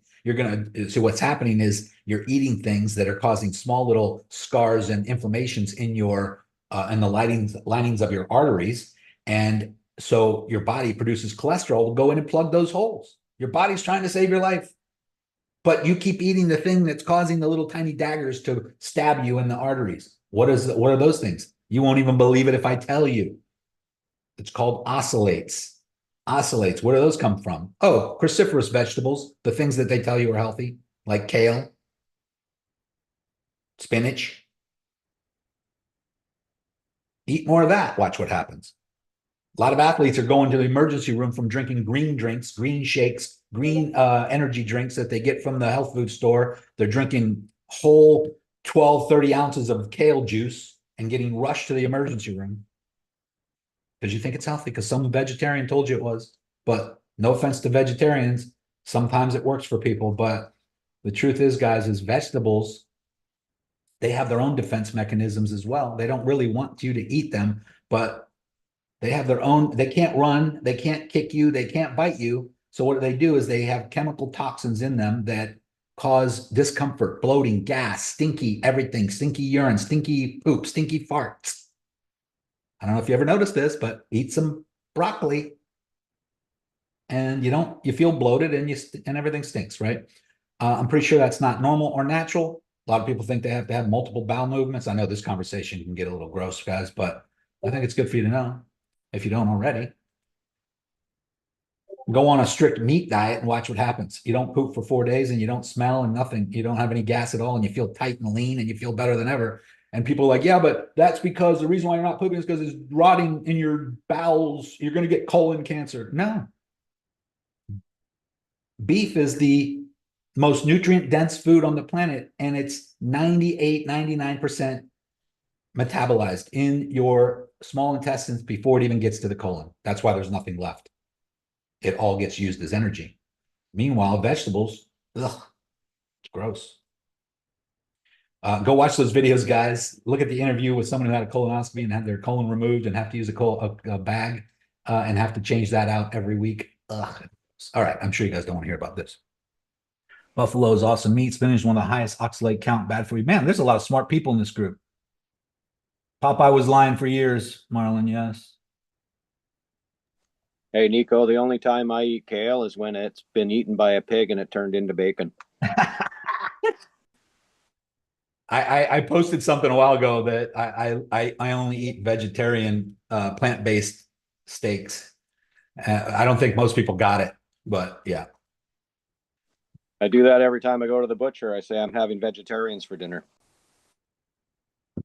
So what's happening is you're eating things that are causing small little scars and inflammations in in the linings of your arteries. And so your body produces cholesterol to go in and plug those holes. Your body's trying to save your life, but you keep eating the thing that's causing the little tiny daggers to stab you in the arteries. What are those things? You won't even believe it if I tell you. It's called oxalates. Oxalates, where do those come from? Oh, cruciferous vegetables, the things that they tell you are healthy, like kale, spinach. Eat more of that. Watch what happens. A lot of athletes are going to the emergency room from drinking green drinks, green shakes, green energy drinks that they get from the health food store. They're drinking whole 12, 30 ounces of kale juice and getting rushed to the emergency room because you think it's healthy because some vegetarian told you it was. But no offense to vegetarians, sometimes it works for people. But the truth is, guys, is vegetables, they have their own defense mechanisms as well. They don't really want you to eat them, but they have their own. They can't run, they can't kick you, they can't bite you. So what they do is they have chemical toxins in them that cause discomfort, bloating, gas, stinky everything, stinky urine, stinky poop, stinky farts. I don't know if you ever noticed this, but eat some broccoli and you feel bloated and everything stinks, right? I'm pretty sure that's not normal or natural. A lot of people think they have to have multiple bowel movements. I know this conversation can get a little gross, guys, but I think it's good for you to know if you don't already. Go on a strict meat diet and watch what happens. You don't poop for 4 days and you don't smell and nothing. You don't have any gas at all and you feel tight and lean and you feel better than ever. And people are like, yeah, but that's because the reason why you're not pooping is because it's rotting in your bowels. You're going to get colon cancer. No. Beef is the most nutrient dense food on the planet, and it's 98, 99% metabolized in your small intestines before it even gets to the colon. That's why there's nothing left. It all gets used as energy. Meanwhile, vegetables, ugh, it's gross. Go watch those videos, guys. Look at the interview with someone who had a colonoscopy and had their colon removed and have to use a bag and have to change that out every week. Ugh. All right, I'm sure you guys don't want to hear about this. Buffalo is awesome meat. Spinach is one of the highest oxalate count, bad for you. Man, there's a lot of smart people in this group. Popeye was lying for years, Marlon, yes. Hey, Nico, the only time I eat kale is when it's been eaten by a pig and it turned into bacon. I posted something a while ago that I only eat vegetarian plant-based steaks. I don't think most people got it, but yeah. I do that every time I go to the butcher. I say I'm having vegetarians for dinner.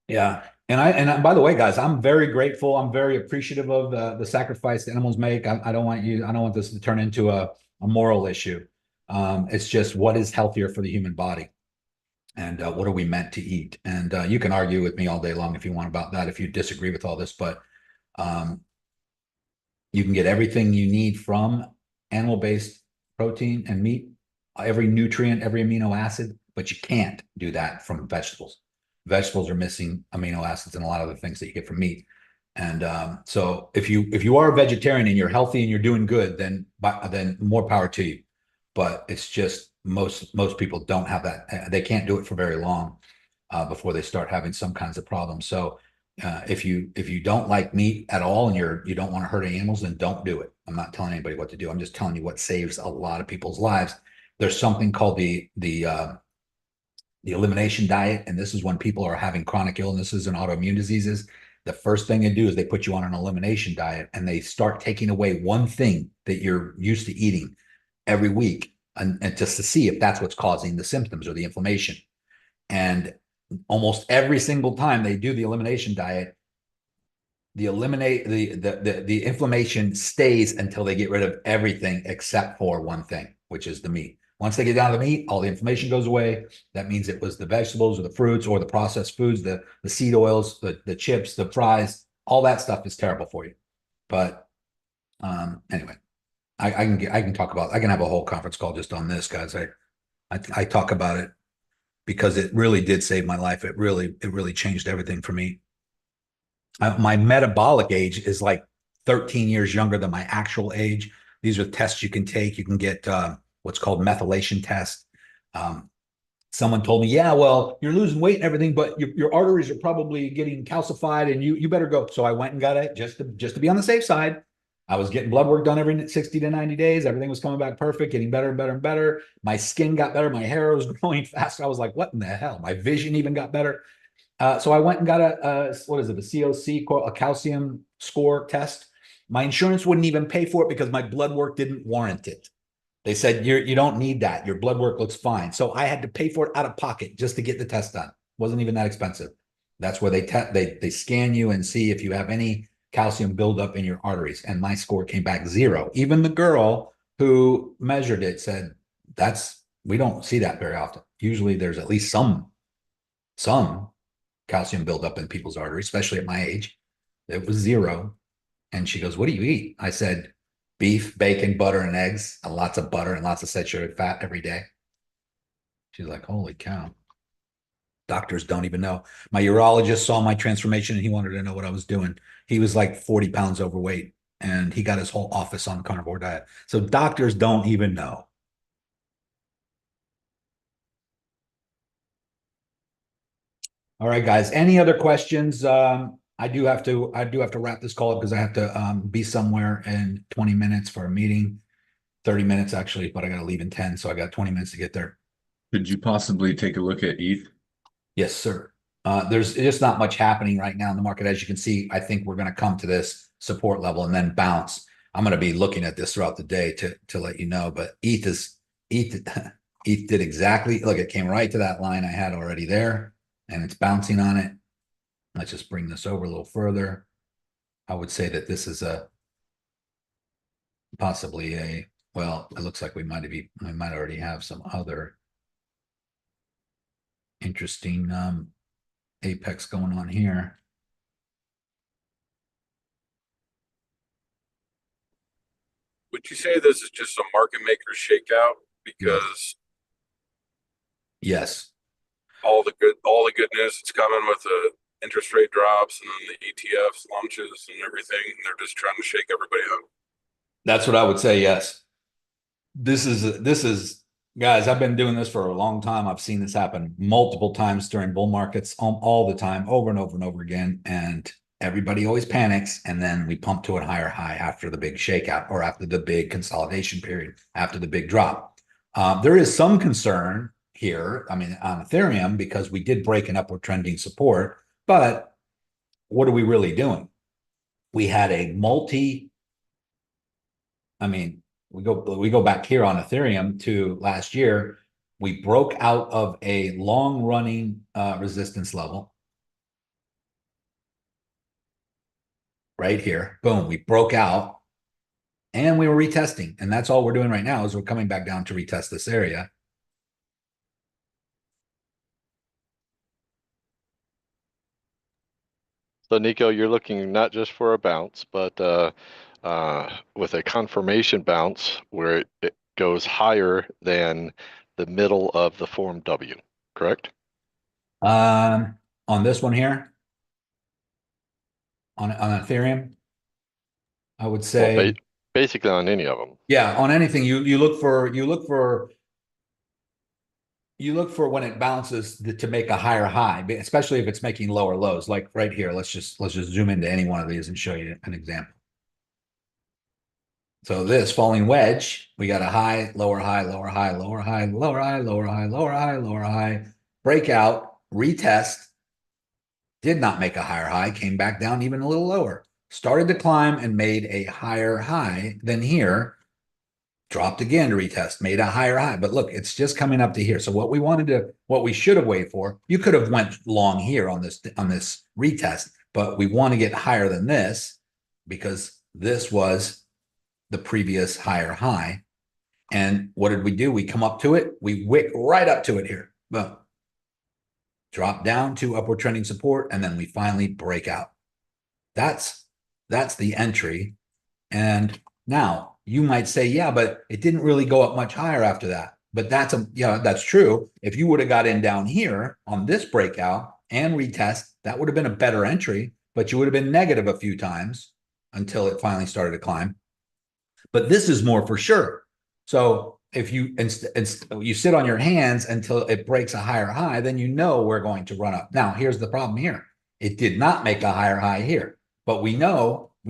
Yeah. And by the way, guys, I'm very grateful. I'm very appreciative of the sacrifice the animals make. I don't want this to turn into a moral issue. It's just what is healthier for the human body. And what are we meant to eat? And you can argue with me all day long if you want about that, if you disagree with all this, but you can get everything you need from animal-based protein and meat, every nutrient, every amino acid, but you can't do that from vegetables. Vegetables are missing amino acids and a lot of the things that you get from meat. And so if you are a vegetarian and you're healthy and you're doing good, then more power to you. But it's just most people don't have that. They can't do it for very long before they start having some kinds of problems. So if you don't like meat at all and you don't want to hurt animals, then don't do it. I'm not telling anybody what to do. I'm just telling you what saves a lot of people's lives. There's something called the elimination diet, and this is when people are having chronic illnesses and autoimmune diseases. The first thing they do is they put you on an elimination diet, and they start taking away one thing that you're used to eating every week, and just to see if that's what's causing the symptoms or the inflammation. And almost every single time they do the elimination diet, the inflammation stays until they get rid of everything except for one thing, which is the meat. Once they get down to the meat, all the inflammation goes away. That means it was the vegetables or the fruits or the processed foods, the seed oils, the chips, the fries, all that stuff is terrible for you. But anyway, I can talk about, I can have a whole conference call just on this, guys. I talk about it because it really did save my life. It really changed everything for me. My metabolic age is like 13 years younger than my actual age. These are tests you can take. You can get what's called methylation test. Someone told me, yeah, well, you're losing weight and everything, but your arteries are probably getting calcified and you better go. So I went and got it just to be on the safe side. I was getting blood work done every 60 to 90 days. Everything was coming back perfect, getting better and better and better. My skin got better. My hair was growing faster. I was like, what in the hell? My vision even got better. So I went and got a COC, a calcium score test. My insurance wouldn't even pay for it because my blood work didn't warrant it. They said, you don't need that. Your blood work looks fine. So I had to pay for it out of pocket just to get the test done. It wasn't even that expensive. That's where they scan you and see if you have any calcium buildup in your arteries. And my score came back 0. Even the girl who measured it said, we don't see that very often. Usually there's at least some calcium buildup in people's arteries, especially at my age. It was 0. And she goes, what do you eat? I said, beef, bacon, butter, and eggs, and lots of butter and lots of saturated fat every day. She's like, holy cow. Doctors don't even know. My urologist saw my transformation and he wanted to know what I was doing. He was like 40 pounds overweight and he got his whole office on carnivore diet. So doctors don't even know. All right, guys. Any other questions? I do have to wrap this call up because I have to be somewhere in 20 minutes for a meeting. 30 minutes actually, but I got to leave in 10, so I got 20 minutes to get there. Could you possibly take a look at ETH? Yes, sir. There's just not much happening right now in the market. As you can see, I think we're going to come to this support level and then bounce. I'm going to be looking at this throughout the day to let you know, but ETH did exactly, look, it came right to that line I had already there and it's bouncing on it. let's just bring this over a little further. I would say that this is possibly well, it looks like we might already have some other interesting apex going on here. Would you say this is just a market maker shakeout? Because Yes. all the good news that's coming with the interest rate drops and then the ETFs launches and everything, they're just trying to shake everybody up. That's what I would say. Yes. This is guys, I've been doing this for a long time. I've seen this happen multiple times during bull markets, all the time, over and over and over again. And everybody always panics. And then we pump to a higher high after the big shakeout or after the big consolidation period, after the big drop. There is some concern here, I mean, on Ethereum, because we did break an upward trending support. But what are we really doing? We had a we go back here on Ethereum to last year. We broke out of a long running resistance level right here. Boom, we broke out and we were retesting. And that's all we're doing right now is we're coming back down to retest this area. So Nico, you're looking not just for a bounce, but with a confirmation bounce where it goes higher than the middle of the form W, correct? On this one here, on Ethereum, I would Well, say, basically on any of them. yeah, on anything you look for when it bounces to make a higher high, especially if it's making lower lows. Like right here, let's just zoom into any one of these and show you an example. So this falling wedge, we got a high, lower high, lower high, lower high, lower high, lower high, lower high, lower high, breakout, retest, did not make a higher high, came back down even a little lower, started to climb and made a higher high than here, dropped again to retest, made a higher high. But look, it's just coming up to here. So what we should have waited for, you could have went long here on this retest, but we want to get higher than this because this was the previous higher high. And what did we do? We come up to it. We wick right up to it here. Boom. Drop down to upward trending support. And then we finally break out. That's the entry. And now you might say, yeah, but it didn't really go up much higher after that. But that's true. If you would have got in down here on this breakout and retest, that would have been a better entry, but you would have been negative a few times until it finally started to climb. But this is more for sure. So if you you sit on your hands until it breaks a higher high, then you know we're going to run up. Now, here's the problem here. It did not make a higher high here, but we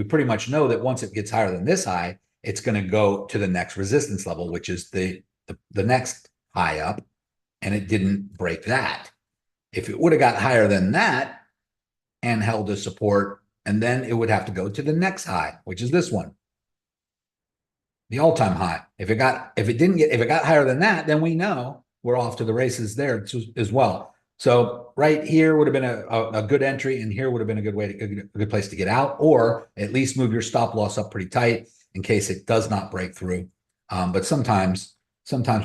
pretty much know that once it gets higher than this high, it's going to go to the next resistance level, which is the next high up, and it didn't break that. If it would have got higher than that and held a support, and then it would have to go to the next high, which is this one. The all-time high. If it got higher than that, then we know we're off to the races there as well. So right here would have been a good entry, and here would have been a good place to get out, or at least move your stop loss up pretty tight in case it does not break through. But sometimes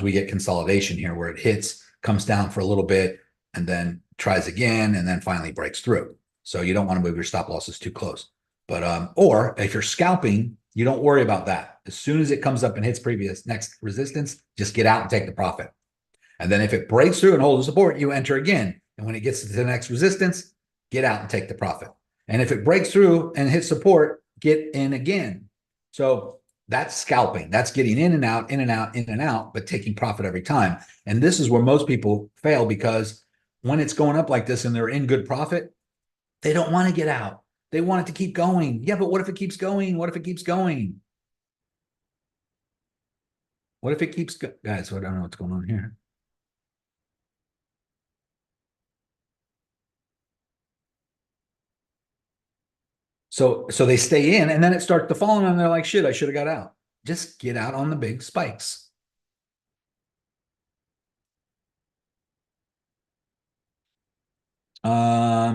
we get consolidation here where it hits, comes down for a little bit, and then tries again, and then finally breaks through. So you don't want to move your stop losses too close. But or if you're scalping, you don't worry about that. As soon as it comes up and hits next resistance, just get out and take the profit. And then if it breaks through and holds the support, you enter again. And when it gets to the next resistance, get out and take the profit. And if it breaks through and hits support, get in again. So that's scalping. That's getting in and out, in and out, in and out, but taking profit every time. And this is where most people fail, because when it's going up like this and they're in good profit, they don't want to get out. They want it to keep going. Yeah, but what if it keeps going? What if it keeps going? What if it keeps guys? I don't know what's going on here. So they stay in, and then it starts to fall, and they're like, shit, I should have got out. Just get out on the big spikes.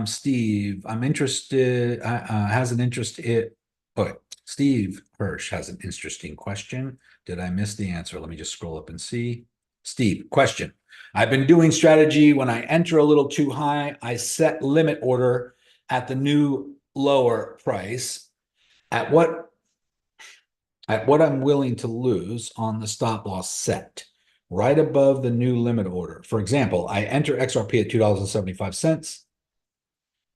Steve, I'm interested, has an interest okay, Steve Hirsch has an interesting question. Did I miss the answer? Let me just scroll up and see. Steve, question. I've been doing strategy. When I enter a little too high, I set limit order at the new lower price. At what I'm willing to lose on the stop loss set, right above the new limit order. For example, I enter XRP at $2.75.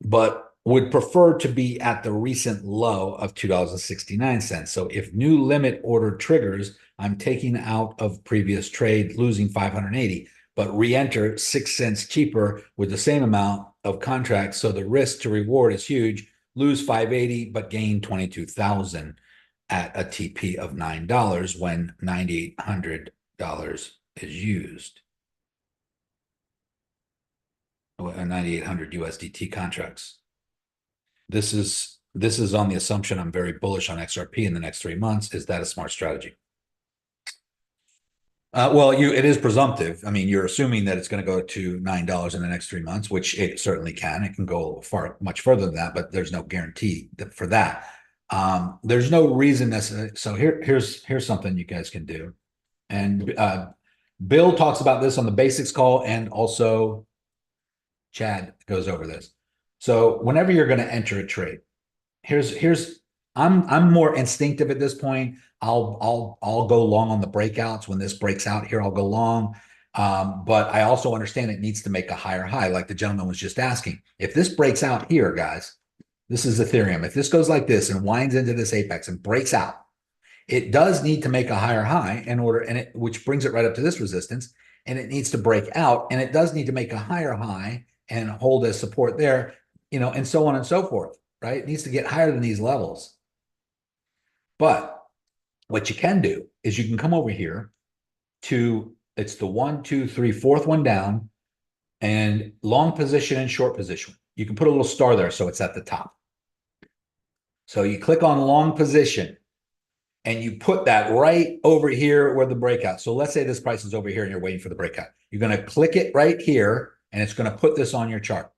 but would prefer to be at the recent low of $2.69. So if new limit order triggers, I'm taking out of previous trade, losing 580, but re-enter 6 cents cheaper with the same amount of contracts. So the risk to reward is huge. Lose 580, but gain 22,000 at a TP of $9 when $9,800 is used. 9,800 USDT contracts. This is on the assumption I'm very bullish on XRP in the next 3 months. Is that a smart strategy? Well, it is presumptive. I mean, you're assuming that it's going to go to $9 in the next 3 months, which it certainly can. It can go much further than that, but there's no guarantee for that. There's no reason necessarily. So here's something you guys can do. And Bill talks about this on the basics call, and also Chad goes over this. So whenever you're going to enter a trade, I'm more instinctive at this point. I'll go long on the breakouts. When this breaks out here, I'll go long. But I also understand it needs to make a higher high, like the gentleman was just asking. If this breaks out here, guys, this is Ethereum. If this goes like this and winds into this apex and breaks out, it does need to make a higher high in order, which brings it right up to this resistance, and it needs to break out, and it does need to make a higher high and hold as support there, and so on and so forth, right? It needs to get higher than these levels. But what you can do is you can come over here to, it's the 1, 2, 3, fourth one down, and long position and short position. You can put a little star there so it's at the top. So you click on long position, and you put that right over here where the breakout. So let's say this price is over here and you're waiting for the breakout. You're going to click it right here, and it's going to put this on your chart.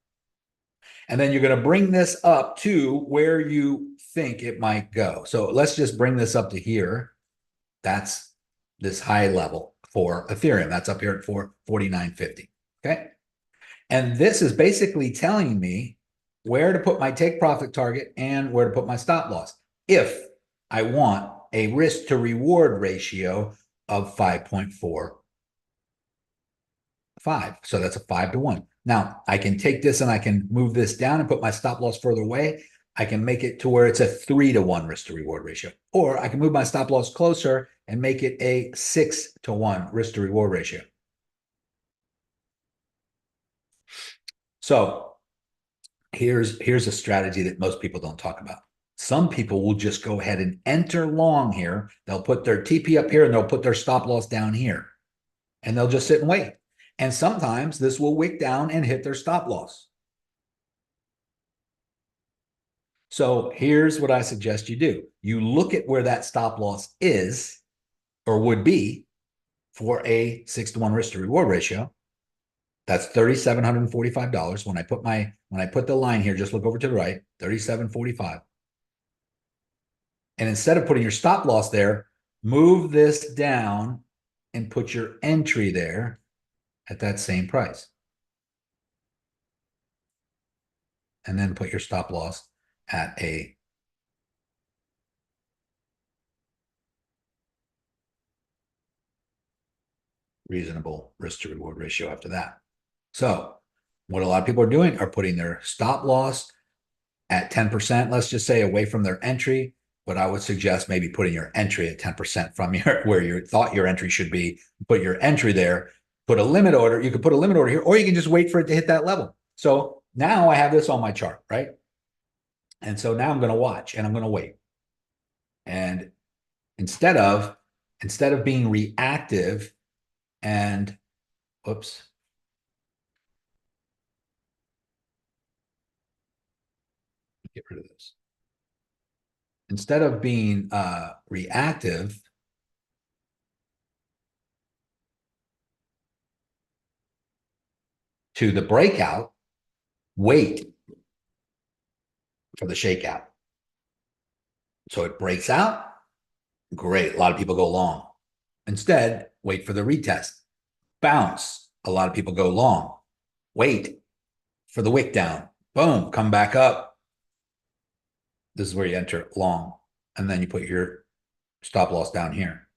And then you're going to bring this up to where you think it might go. So let's just bring this up to here. That's this high level for Ethereum. That's up here at 449.50. Okay. And this is basically telling me where to put my take profit target and where to put my stop loss if I want a risk to reward ratio of 5.45. So that's a 5-to-1. Now I can take this and I can move this down and put my stop loss further away. I can make it to where it's a 3-to-1 risk to reward ratio, or I can move my stop loss closer and make it a 6-to-1 risk to reward ratio. So here's a strategy that most people don't talk about. Some people will just go ahead and enter long here. They'll put their TP up here and they'll put their stop loss down here, and they'll just sit and wait. And sometimes this will wick down and hit their stop loss. So here's what I suggest you do. You look at where that stop loss is or would be for a 6-to-1 risk to reward ratio. That's $3,745. When I put the line here, just look over to the right, $3,745. And instead of putting your stop loss there, move this down and put your entry there at that same price. And then put your stop loss at a reasonable risk to reward ratio after that. So what a lot of people are doing are putting their stop loss at 10%, let's just say, away from their entry. But I would suggest maybe putting your entry at 10% from where you thought your entry should be. Put your entry there, put a limit order. You could put a limit order here, or you can just wait for it to hit that level. So now I have this on my chart, right? And so now I'm going to watch and I'm going to wait. And instead of being reactive and oops. Get rid of this. Instead of being reactive, to the breakout, wait for the shakeout. So it breaks out. Great. A lot of people go long. Instead, wait for the retest. Bounce. A lot of people go long. Wait for the wick down. Boom. Come back up. This is where you enter long. And then you put your stop loss down here.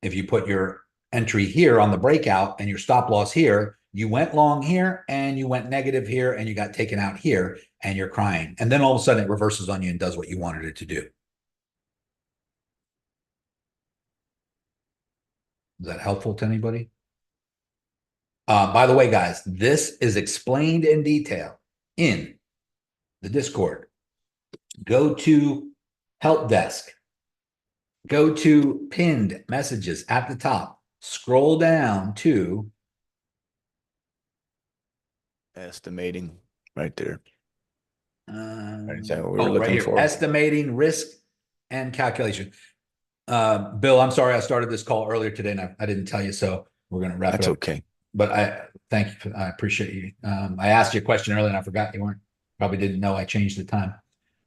If you put your entry here on the breakout and your stop loss here, you went long here and you went negative here and you got taken out here and you're crying. And then all of a sudden it reverses on you and does what you wanted it to do. Is that helpful to anybody? By the way, guys, this is explained in detail in the Discord. Go to help desk. Go to pinned messages at the top. Scroll down to estimating right there. Is that what we were right looking here. for? Estimating risk and calculation. Bill, I'm sorry I started this call earlier today and I didn't tell you, so we're going to wrap That's it up. okay. But I thank you. I appreciate you. I asked you a question earlier and I forgot you probably didn't know I changed the time.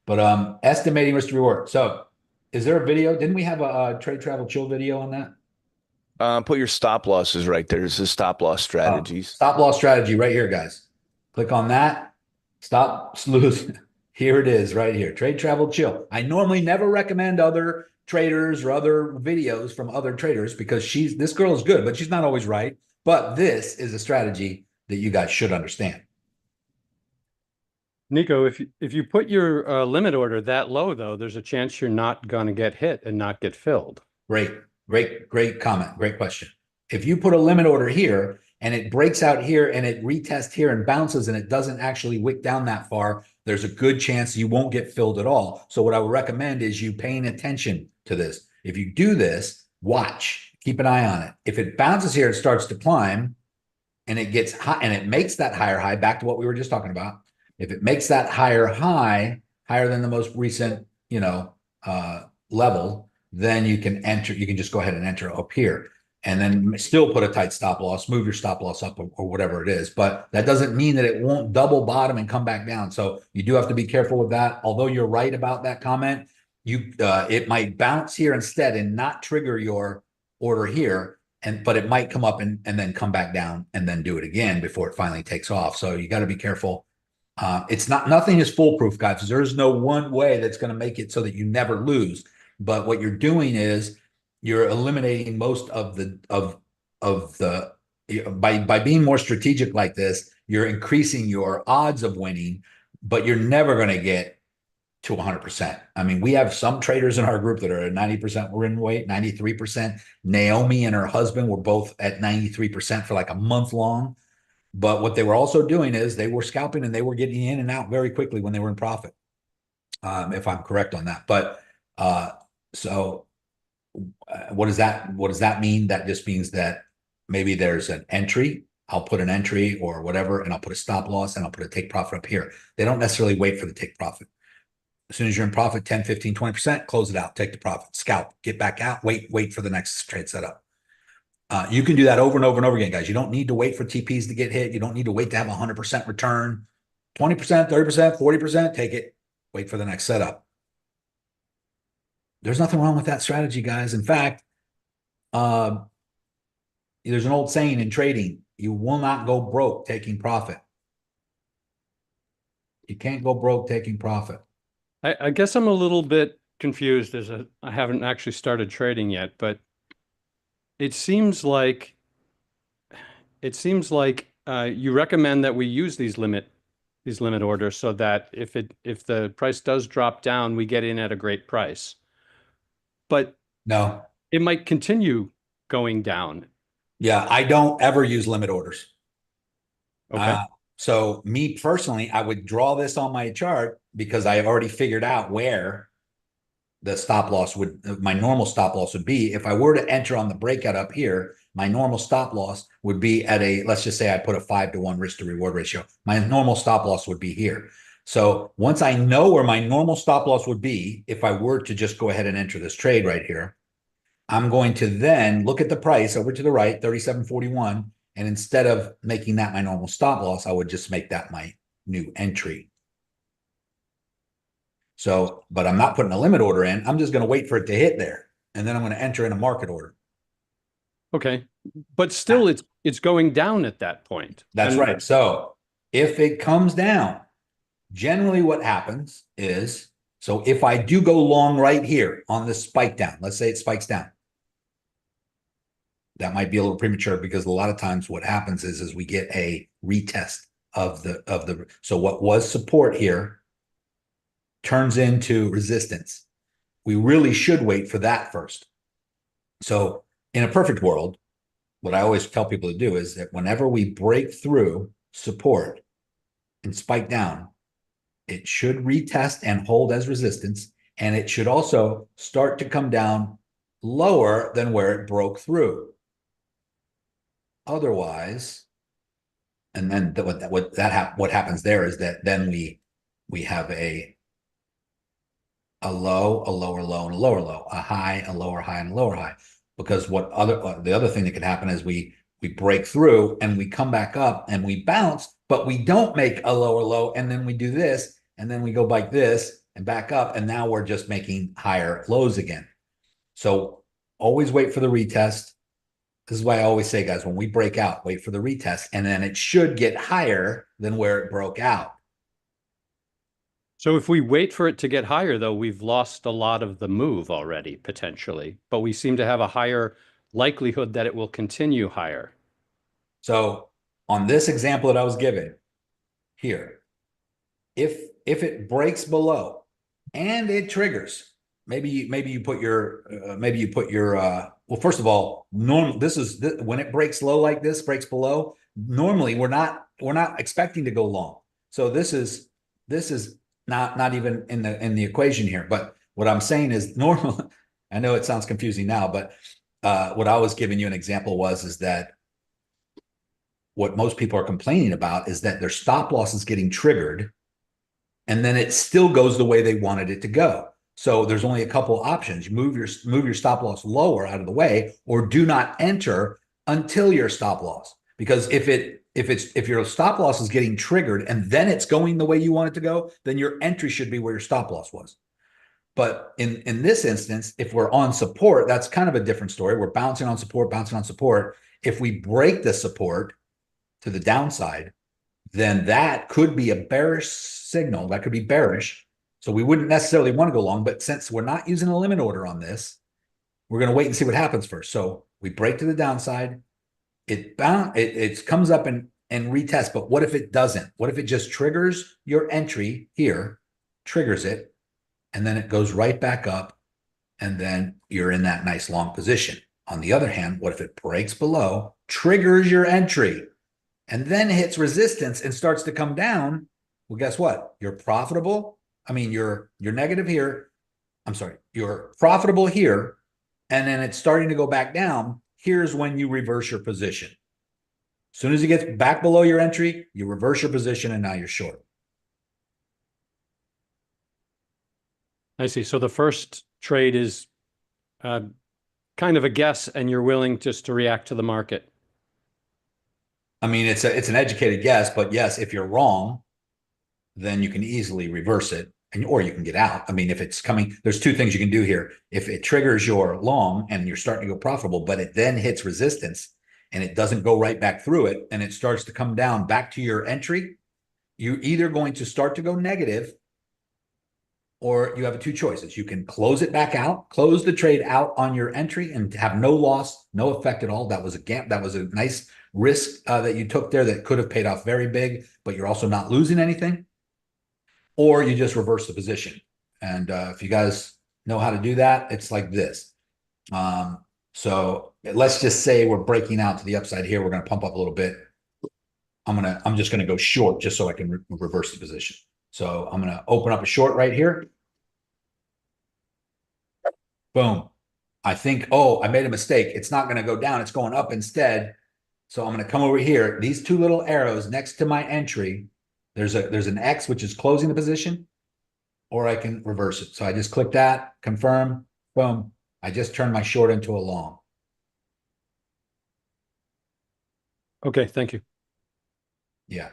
But estimating risk to reward. So is there a video? Didn't we have a trade travel chill video on that? Put your stop losses right there. This is stop loss strategies. Stop loss strategy right here, guys. Click on that. Stop lose. Here it is right here. Trade travel chill. I normally never recommend other traders or other videos from other traders because this girl is good, but she's not always right. But this is a strategy that you guys should understand. Nico, if you put your limit order that low, though, there's a chance you're not going to get hit and not get filled. Great comment. Great question. If you put a limit order here and it breaks out here and it retests here and bounces and it doesn't actually wick down that far, there's a good chance you won't get filled at all. So what I would recommend is you paying attention to this. If you do this, watch, keep an eye on it. If it bounces here, it starts to climb and it gets high and it makes that higher high, back to what we were just talking about. If it makes that higher high, higher than the most recent, level, then you can enter, you can just go ahead and enter up here and then still put a tight stop loss, move your stop loss up or whatever it is. But that doesn't mean that it won't double bottom and come back down. So you do have to be careful with that. Although you're right about that comment, it might bounce here instead and not trigger your order here. But it might come up and then come back down and then do it again before it finally takes off. So you got to be careful. Nothing is foolproof, guys. There's no one way that's going to make it so that you never lose. But what you're doing is you're eliminating most of by being more strategic like this, you're increasing your odds of winning, but you're never going to get to 100%. I mean, we have some traders in our group that are at 90% win rate, 93%. Naomi and her husband were both at 93% for like a month long. But what they were also doing is they were scalping and they were getting in and out very quickly when they were in profit, if I'm correct on that. But what does that mean? That just means that maybe there's an entry. I'll put an entry or whatever, and I'll put a stop loss and I'll put a take profit up here. They don't necessarily wait for the take profit. As soon as you're in profit, 10, 15, 20%, close it out, take the profit, scalp, get back out, wait for the next trade setup. You can do that over and over and over again, guys. You don't need to wait for TPs to get hit. You don't need to wait to have 100% return. 20%, 30%, 40%, take it. Wait for the next setup. There's nothing wrong with that strategy, guys. In fact, there's an old saying in trading, you will not go broke taking profit. You can't go broke taking profit. I guess I'm a little bit confused I haven't actually started trading yet, but it seems like you recommend that we use these limit orders so that if the price does drop down, we get in at a great price. But no, it might continue going down. Yeah, I don't ever use limit orders. Okay. So me personally, I would draw this on my chart because I already figured out where the stop loss my normal stop loss would be. If I were to enter on the breakout up here, my normal stop loss would be at let's just say I put a 5-to-1 risk to reward ratio. My normal stop loss would be here. So once I know where my normal stop loss would be, if I were to just go ahead and enter this trade right here, I'm going to then look at the price over to the right, 37.41, And instead of making that my normal stop loss, I would just make that my new entry. So, but I'm not putting a limit order in. I'm just going to wait for it to hit there. And then I'm going to enter in a market order. Okay. But still it's going down at that point. That's And- right. So if it comes down, generally what happens is, so if I do go long right here on this spike down, let's say it spikes down. That might be a little premature because a lot of times what happens is we get a retest of the, so what was support here turns into resistance. We really should wait for that first. So in a perfect world, what I always tell people to do is that whenever we break through support and spike down, it should retest and hold as resistance, and it should also start to come down lower than where it broke through. Otherwise, and then what happens there is that then we have a low, a lower low, and a lower low, a high, a lower high, and a lower high. Because the other thing that could happen is we break through and we come back up and we bounce, but we don't make a lower low, and then we do this, and then we go like this and back up, and now we're just making higher lows again. So always wait for the retest. This is why I always say, guys, when we break out, wait for the retest, and then it should get higher than where it broke out. So if we wait for it to get higher, though, we've lost a lot of the move already, potentially, but we seem to have a higher likelihood that it will continue higher. So on this example that I was given here, if it breaks below and it triggers, maybe you put your well, first of all, when it breaks low like this, breaks below, normally we're not expecting to go long. So this is not even in the equation here. But what I'm saying is normal. I know it sounds confusing now, but what I was giving you an example is that what most people are complaining about is that their stop loss is getting triggered, and then it still goes the way they wanted it to go. So there's only a couple options. You move your stop loss lower out of the way, or do not enter until your stop loss. Because if your stop loss is getting triggered and then it's going the way you want it to go, then your entry should be where your stop loss was. But in this instance, if we're on support, that's kind of a different story. We're bouncing on support. If we break the support to the downside, then that could be a bearish signal. That could be bearish. So we wouldn't necessarily want to go long, but since we're not using a limit order on this, we're going to wait and see what happens first. So we break to the downside. It comes up and retests. But what if it doesn't? What if it just triggers your entry here, triggers it, and then it goes right back up, and then you're in that nice long position? On the other hand, what if it breaks below, triggers your entry, and then hits resistance and starts to come down? Well, guess what? You're profitable. I mean, you're negative here. I'm sorry, you're profitable here, and then it's starting to go back down. Here's when you reverse your position. As soon as it gets back below your entry, you reverse your position, and now you're short. I see. So the first trade is kind of a guess, and you're willing just to react to the market. I mean, it's an educated guess, but yes, if you're wrong, then you can easily reverse it, or you can get out. I mean, if it's coming, there's two things you can do here. If it triggers your long and you're starting to go profitable, but it then hits resistance and it doesn't go right back through it, and it starts to come down back to your entry, you're either going to start to go negative, or you have two choices. You can close it back out, close the trade out on your entry and have no loss, no effect at all. That was a nice risk that you took there that could have paid off very big, but you're also not losing anything. Or you just reverse the position. And if you guys know how to do that, it's like this. So let's just say we're breaking out to the upside here. We're going to pump up a little bit. I'm just going to go short just so I can reverse the position. So I'm going to open up a short right here. Boom. I think, oh, I made a mistake. It's not going to go down. It's going up instead. So I'm going to come over here. These two little arrows next to my entry, there's an X, which is closing the position, or I can reverse it. So I just click that, confirm, boom. I just turned my short into a long. Okay, thank you. Yeah.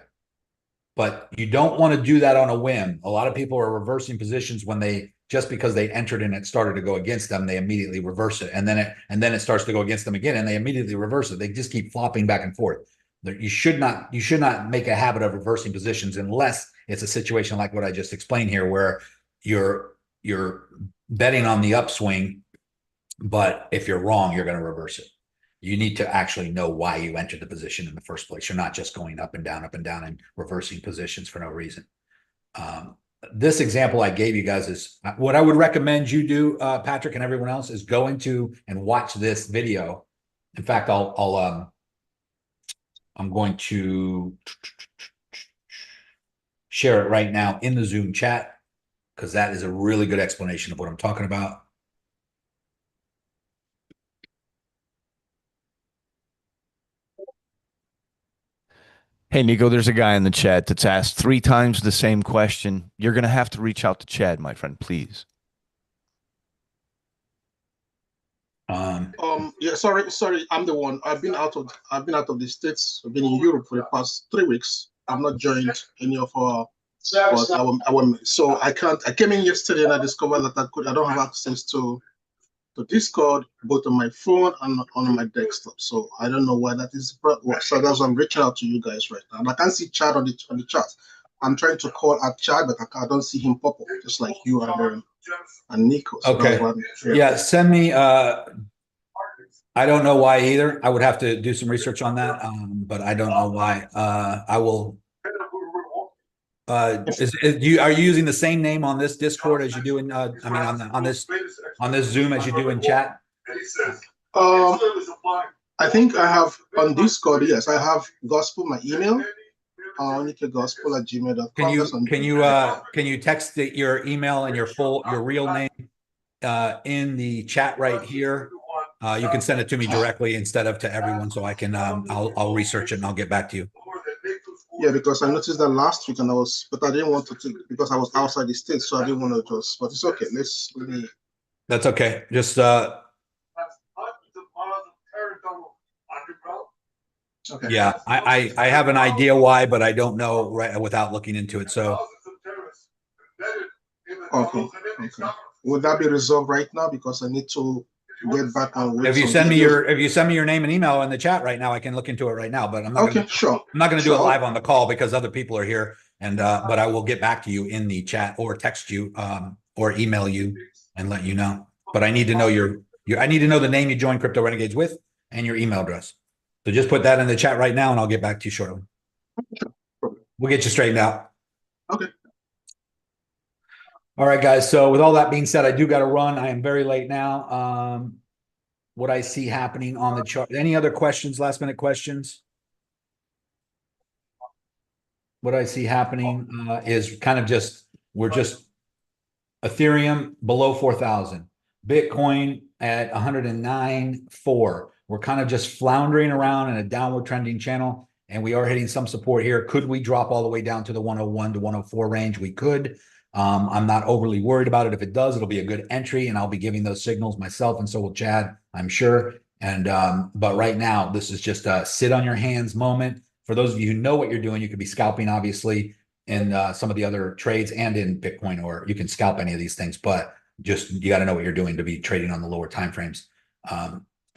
But you don't want to do that on a whim. A lot of people are reversing positions when they, just because they entered and it started to go against them, they immediately reverse it. And then it starts to go against them again and they immediately reverse it. They just keep flopping back and forth. You should not make a habit of reversing positions unless it's a situation like what I just explained here, where you're betting on the upswing, but if you're wrong, you're going to reverse it. You need to actually know why you entered the position in the first place. You're not just going up and down and reversing positions for no reason. This example I gave you guys is what I would recommend you do, Patrick and everyone else, is go into and watch this video. In fact, I'm going to share it right now in the Zoom chat, because that is a really good explanation of what I'm talking about. Hey, Nico, there's a guy in the chat that's asked 3 times the same question. You're going to have to reach out to Chad, my friend, please. Yeah, sorry, I'm the one. I've been out of the States. I've been in Europe for the past 3 weeks. I've not joined any of our so I can't. I came in yesterday and I discovered that I don't have access to Discord, both on my phone and on my desktop. So I don't know why that is. So that's why I'm reaching out to you guys right now. And I can't see Chad on the chat. I'm trying to call at Chad, but I don't see him pop up, just like you and Nico. So okay. Yeah, send me. I don't know why either. I would have to do some research on that, but I don't know why. I will. Are you using the same name on this Discord as you do in? I mean, on this Zoom as you do in chat? I think I have on Discord. Yes, I have Gospel, my email. Gospel@gmail.com. Can you text your email and your real name in the chat right here? You can send it to me directly instead of to everyone, so I can I'll research it and I'll get back to you. Yeah, because I noticed that last week and but I didn't want to take, because I was outside the state, so I didn't want to just. But it's okay. Let me. That's okay. Just Okay. Yeah, I have an idea why, but I don't know right without looking into it. So okay. Would that be resolved right now? Because I need to get back on. if you send me your name and email in the chat right now, I can look into it right now. But I'm not I'm not going to do it live on the call because other people are here. And but I will get back to you in the chat or text you or email you and let you know. But I need to know I need to know the name you joined Crypto Renegades with and your email address. So just put that in the chat right now, and I'll get back to you shortly. We'll get you straightened out. Okay. All right, guys. So with all that being said, I do got to run. I am very late now. What I see happening on the chart. Any other questions? Last minute questions? What I see happening is kind of we're just Ethereum below 4,000, Bitcoin at 109.4. We're kind of just floundering around in a downward trending channel, and we are hitting some support here. Could we drop all the way down to the 101 to 104 range? We could. I'm not overly worried about it. If it does, it'll be a good entry, and I'll be giving those signals myself, and so will Chad, I'm sure. And but right now, this is just a sit on your hands moment. For those of you who know what you're doing, you could be scalping, obviously, in some of the other trades and in Bitcoin, or you can scalp any of these things, but just you got to know what you're doing to be trading on the lower timeframes.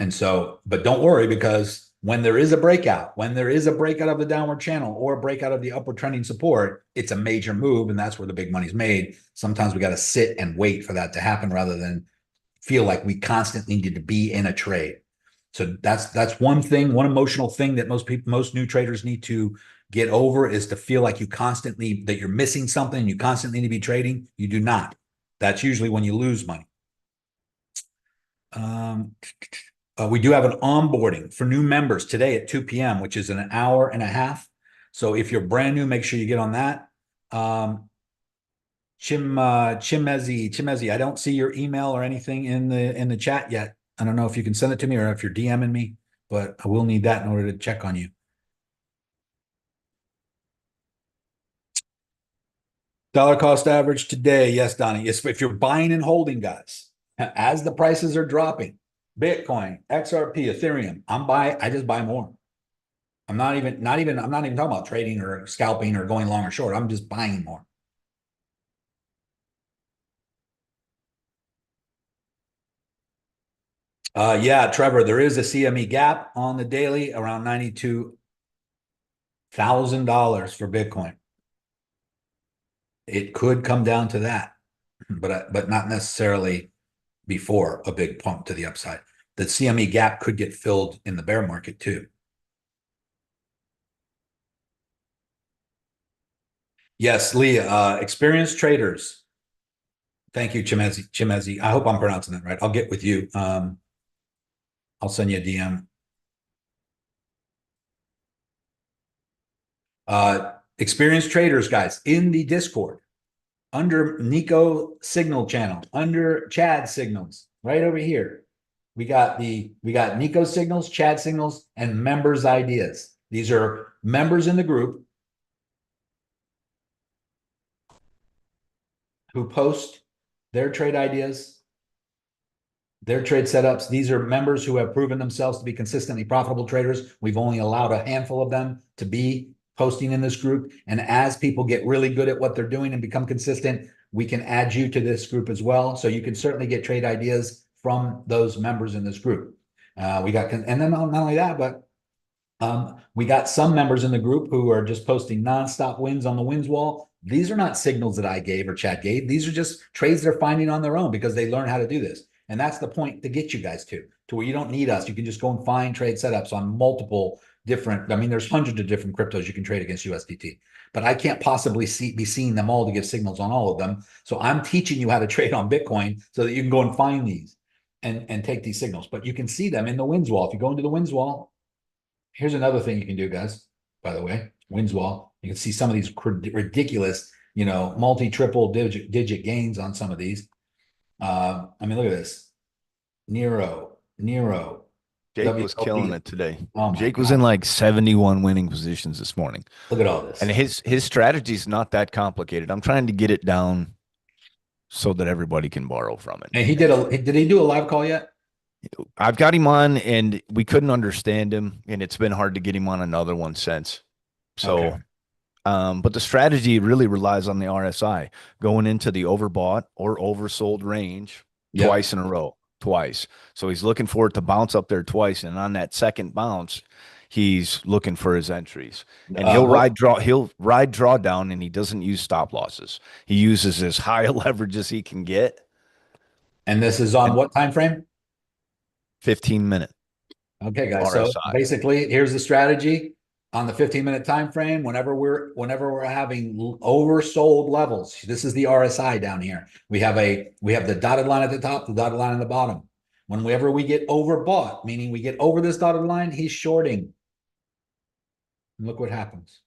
And so, but don't worry, because when there is a breakout of the downward channel or a breakout of the upward trending support, it's a major move, and that's where the big money's made. Sometimes we got to sit and wait for that to happen rather than feel like we constantly need to be in a trade. So that's one thing, one emotional thing that most new traders need to get over, is to feel like that you're missing something, you constantly need to be trading. You do not. That's usually when you lose money. We do have an onboarding for new members today at 2 p.m., which is an hour and a half. So if you're brand new, make sure you get on that. Chimezi, I don't see your email or anything in the chat yet. I don't know if you can send it to me or if you're DMing me, but I will need that in order to check on you. Dollar cost average today. Yes, Donnie. Yes, if you're buying and holding, guys, as the prices are dropping, Bitcoin, XRP, Ethereum, I just buy more. I'm not even talking about trading or scalping or going long or short. I'm just buying more. Yeah, Trevor, there is a CME gap on the daily around $92,000 for Bitcoin. It could come down to that, but not necessarily before a big pump to the upside. The CME gap could get filled in the bear market too. Yes, Lee, experienced traders. Thank you, Chimezi. I hope I'm pronouncing that right. I'll get with you. I'll send you a DM. Experienced traders, guys, in the Discord, under Nico signal channel, under Chad signals, right over here. We got Nico signals, Chad signals, and members' ideas. These are members in the group who post their trade ideas, their trade setups. These are members who have proven themselves to be consistently profitable traders. We've only allowed a handful of them to be posting in this group. And as people get really good at what they're doing and become consistent, we can add you to this group as well. So you can certainly get trade ideas from those members in this group. And then not only that, but we got some members in the group who are just posting nonstop wins on the wins wall. These are not signals that I gave or Chad gave. These are just trades they're finding on their own because they learn how to do this. And that's the point to get you guys to where you don't need us. You can just go and find trade setups on multiple different. I mean, there's hundreds of different cryptos you can trade against USDT, but I can't possibly be seeing them all to give signals on all of them. So I'm teaching you how to trade on Bitcoin so that you can go and find these and take these signals. But you can see them in the wins wall. If you go into the wins wall, here's another thing you can do, guys. By the way, wins wall. You can see some of these ridiculous, multi-triple digit gains on some of these. I mean, look at this. Nero. Jake was killing it today. Oh Jake God. was in like 71 winning positions this morning. Look at all this. And his strategy is not that complicated. I'm trying to get it down so that everybody can borrow from it. And did he do a live call yet? I've got him on and we couldn't understand him, and it's been hard to get him on another one since. So, Okay. But the strategy really relies on the RSI going into the overbought or oversold range twice in a row, twice. So he's looking for it to bounce up there twice. And on that second bounce, he's looking for his entries, and he'll ride drawdown, and he doesn't use stop losses. He uses as high a leverage as he can get. And this is on what time frame? 15-minute. Okay, guys. RSI. So basically, here's the strategy on the 15-minute time frame. Whenever we're having oversold levels, this is the RSI down here. We have the dotted line at the top, the dotted line at the bottom. Whenever we get overbought, meaning we get over this dotted line, he's shorting. And look what happens.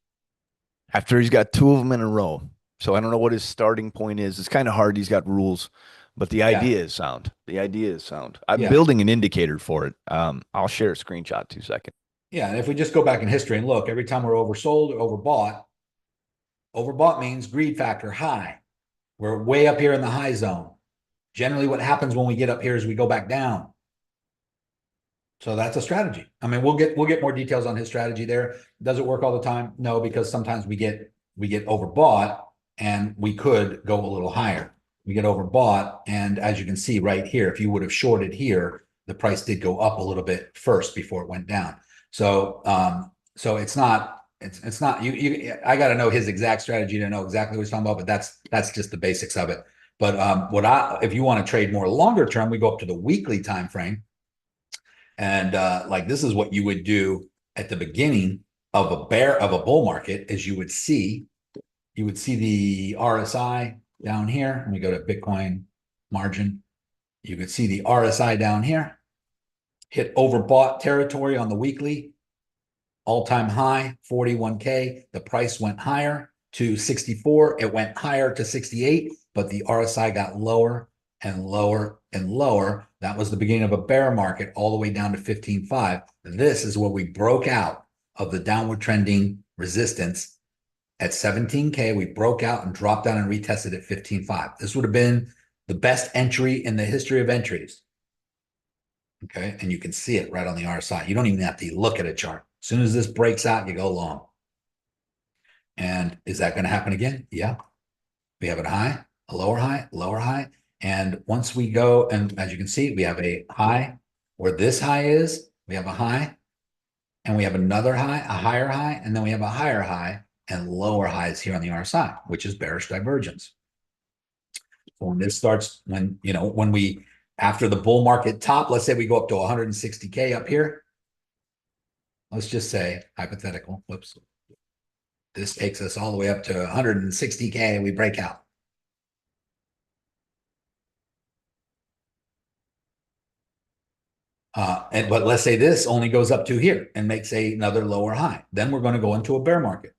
After he's got two of them in a row. So I don't know what his starting point is. It's kind of hard. He's got rules, but the idea is sound. The idea is sound. I'm building an indicator for it. I'll share a screenshot 2 seconds. Yeah, and if we just go back in history and look, every time we're oversold or overbought means greed factor high. We're way up here in the high zone. Generally, what happens when we get up here is we go back down. So that's a strategy. I mean, we'll get more details on his strategy there. Does it work all the time? No, because sometimes we get overbought and we could go a little higher. We get overbought, and as you can see right here, if you would have shorted here, the price did go up a little bit first before it went down. So it's not you. I got to know his exact strategy to know exactly what he's talking about, but that's just the basics of it. But if you want to trade more longer term, we go up to the weekly time frame, and like this is what you would do at the beginning of a bull market, is you would see the RSI down here. Let me go to Bitcoin margin. You could see the RSI down here hit overbought territory on the weekly, all-time high 41K. The price went higher to 64. It went higher to 68, but the RSI got lower and lower and lower. That was the beginning of a bear market all the way down to 15.5. This is where we broke out of the downward trending resistance at 17K. We broke out and dropped down and retested at 15.5. This would have been the best entry in the history of entries. Okay, and you can see it right on the RSI. You don't even have to look at a chart. As soon as this breaks out, you go long. And is that going to happen again? Yeah. We have a high, a lower high, lower high. And once we go, and as you can see, we have a high where this high is, we have a high, and we have another high, a higher high, and then we have a higher high and lower highs here on the RSI, which is bearish divergence. So when this starts, when we, after the bull market top, let's say we go up to 160K up here. Let's just say, hypothetical, whoops. This takes us all the way up to 160K and we break out. But let's say this only goes up to here and makes another lower high. Then we're going to go into a bear market.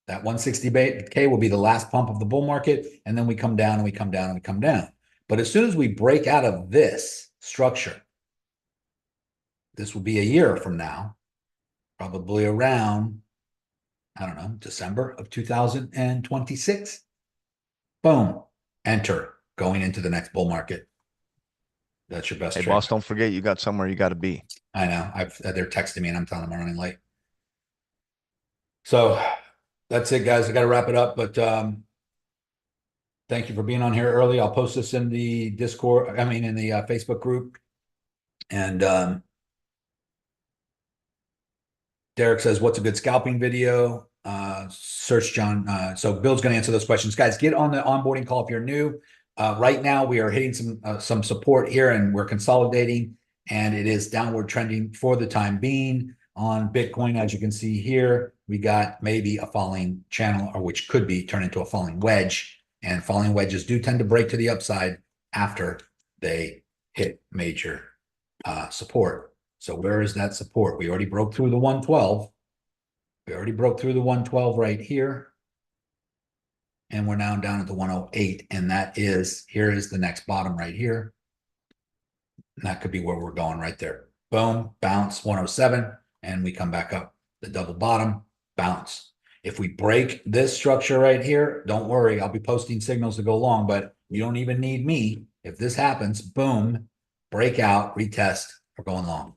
That 160K will be the last pump of the bull market. And then we come down and we come down and we come down. But as soon as we break out of this structure, this will be a year from now, probably around, I don't know, December of 2026. Boom, enter, going into the next bull market. That's your best Hey, trade. boss, don't forget you got somewhere you got to be. I know. They're texting me and I'm telling them I'm running late. So that's it, guys. I got to wrap it up, but thank you for being on here early. I'll post this in the Discord, in the Facebook group. And Derek says, what's a good scalping video? Search John. So Bill's going to answer those questions. Guys, get on the onboarding call if you're new. Right now, we are hitting some support here and we're consolidating, and it is downward trending for the time being on Bitcoin. As you can see here, we got maybe a falling channel, or which could be turned into a falling wedge, and falling wedges do tend to break to the upside after they hit major support. So where is that support? We already broke through the 112. We already broke through the 112 right here. And we're now down at the 108. And here is the next bottom right here. And that could be where we're going right there. Boom, bounce, 107. And we come back up the double bottom, bounce. If we break this structure right here, don't worry, I'll be posting signals to go long, but you don't even need me. If this happens, boom, breakout, retest, we're going long.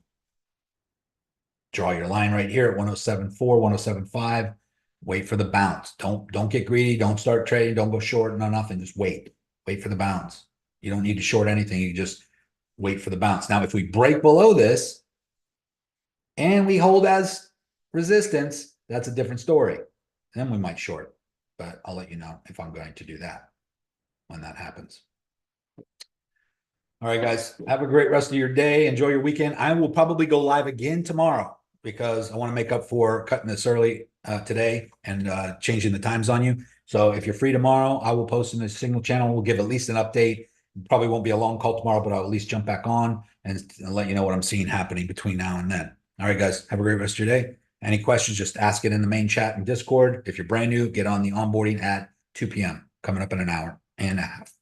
Draw your line right here at 107.4, 107.5. Wait for the bounce. Don't get greedy. Don't start trading. Don't go short. No, nothing. Just wait. Wait for the bounce. You don't need to short anything. You just wait for the bounce. Now, if we break below this and we hold as resistance, that's a different story. Then we might short, but I'll let you know if I'm going to do that when that happens. All right, guys, have a great rest of your day. Enjoy your weekend. I will probably go live again tomorrow because I want to make up for cutting this early today and changing the times on you. So if you're free tomorrow, I will post in the Signal channel. We'll give at least an update. Probably won't be a long call tomorrow, but I'll at least jump back on and let you know what I'm seeing happening between now and then. All right, guys, have a great rest of your day. Any questions, just ask it in the main chat and Discord. If you're brand new, get on the onboarding at 2 p.m. coming up in an hour and a half.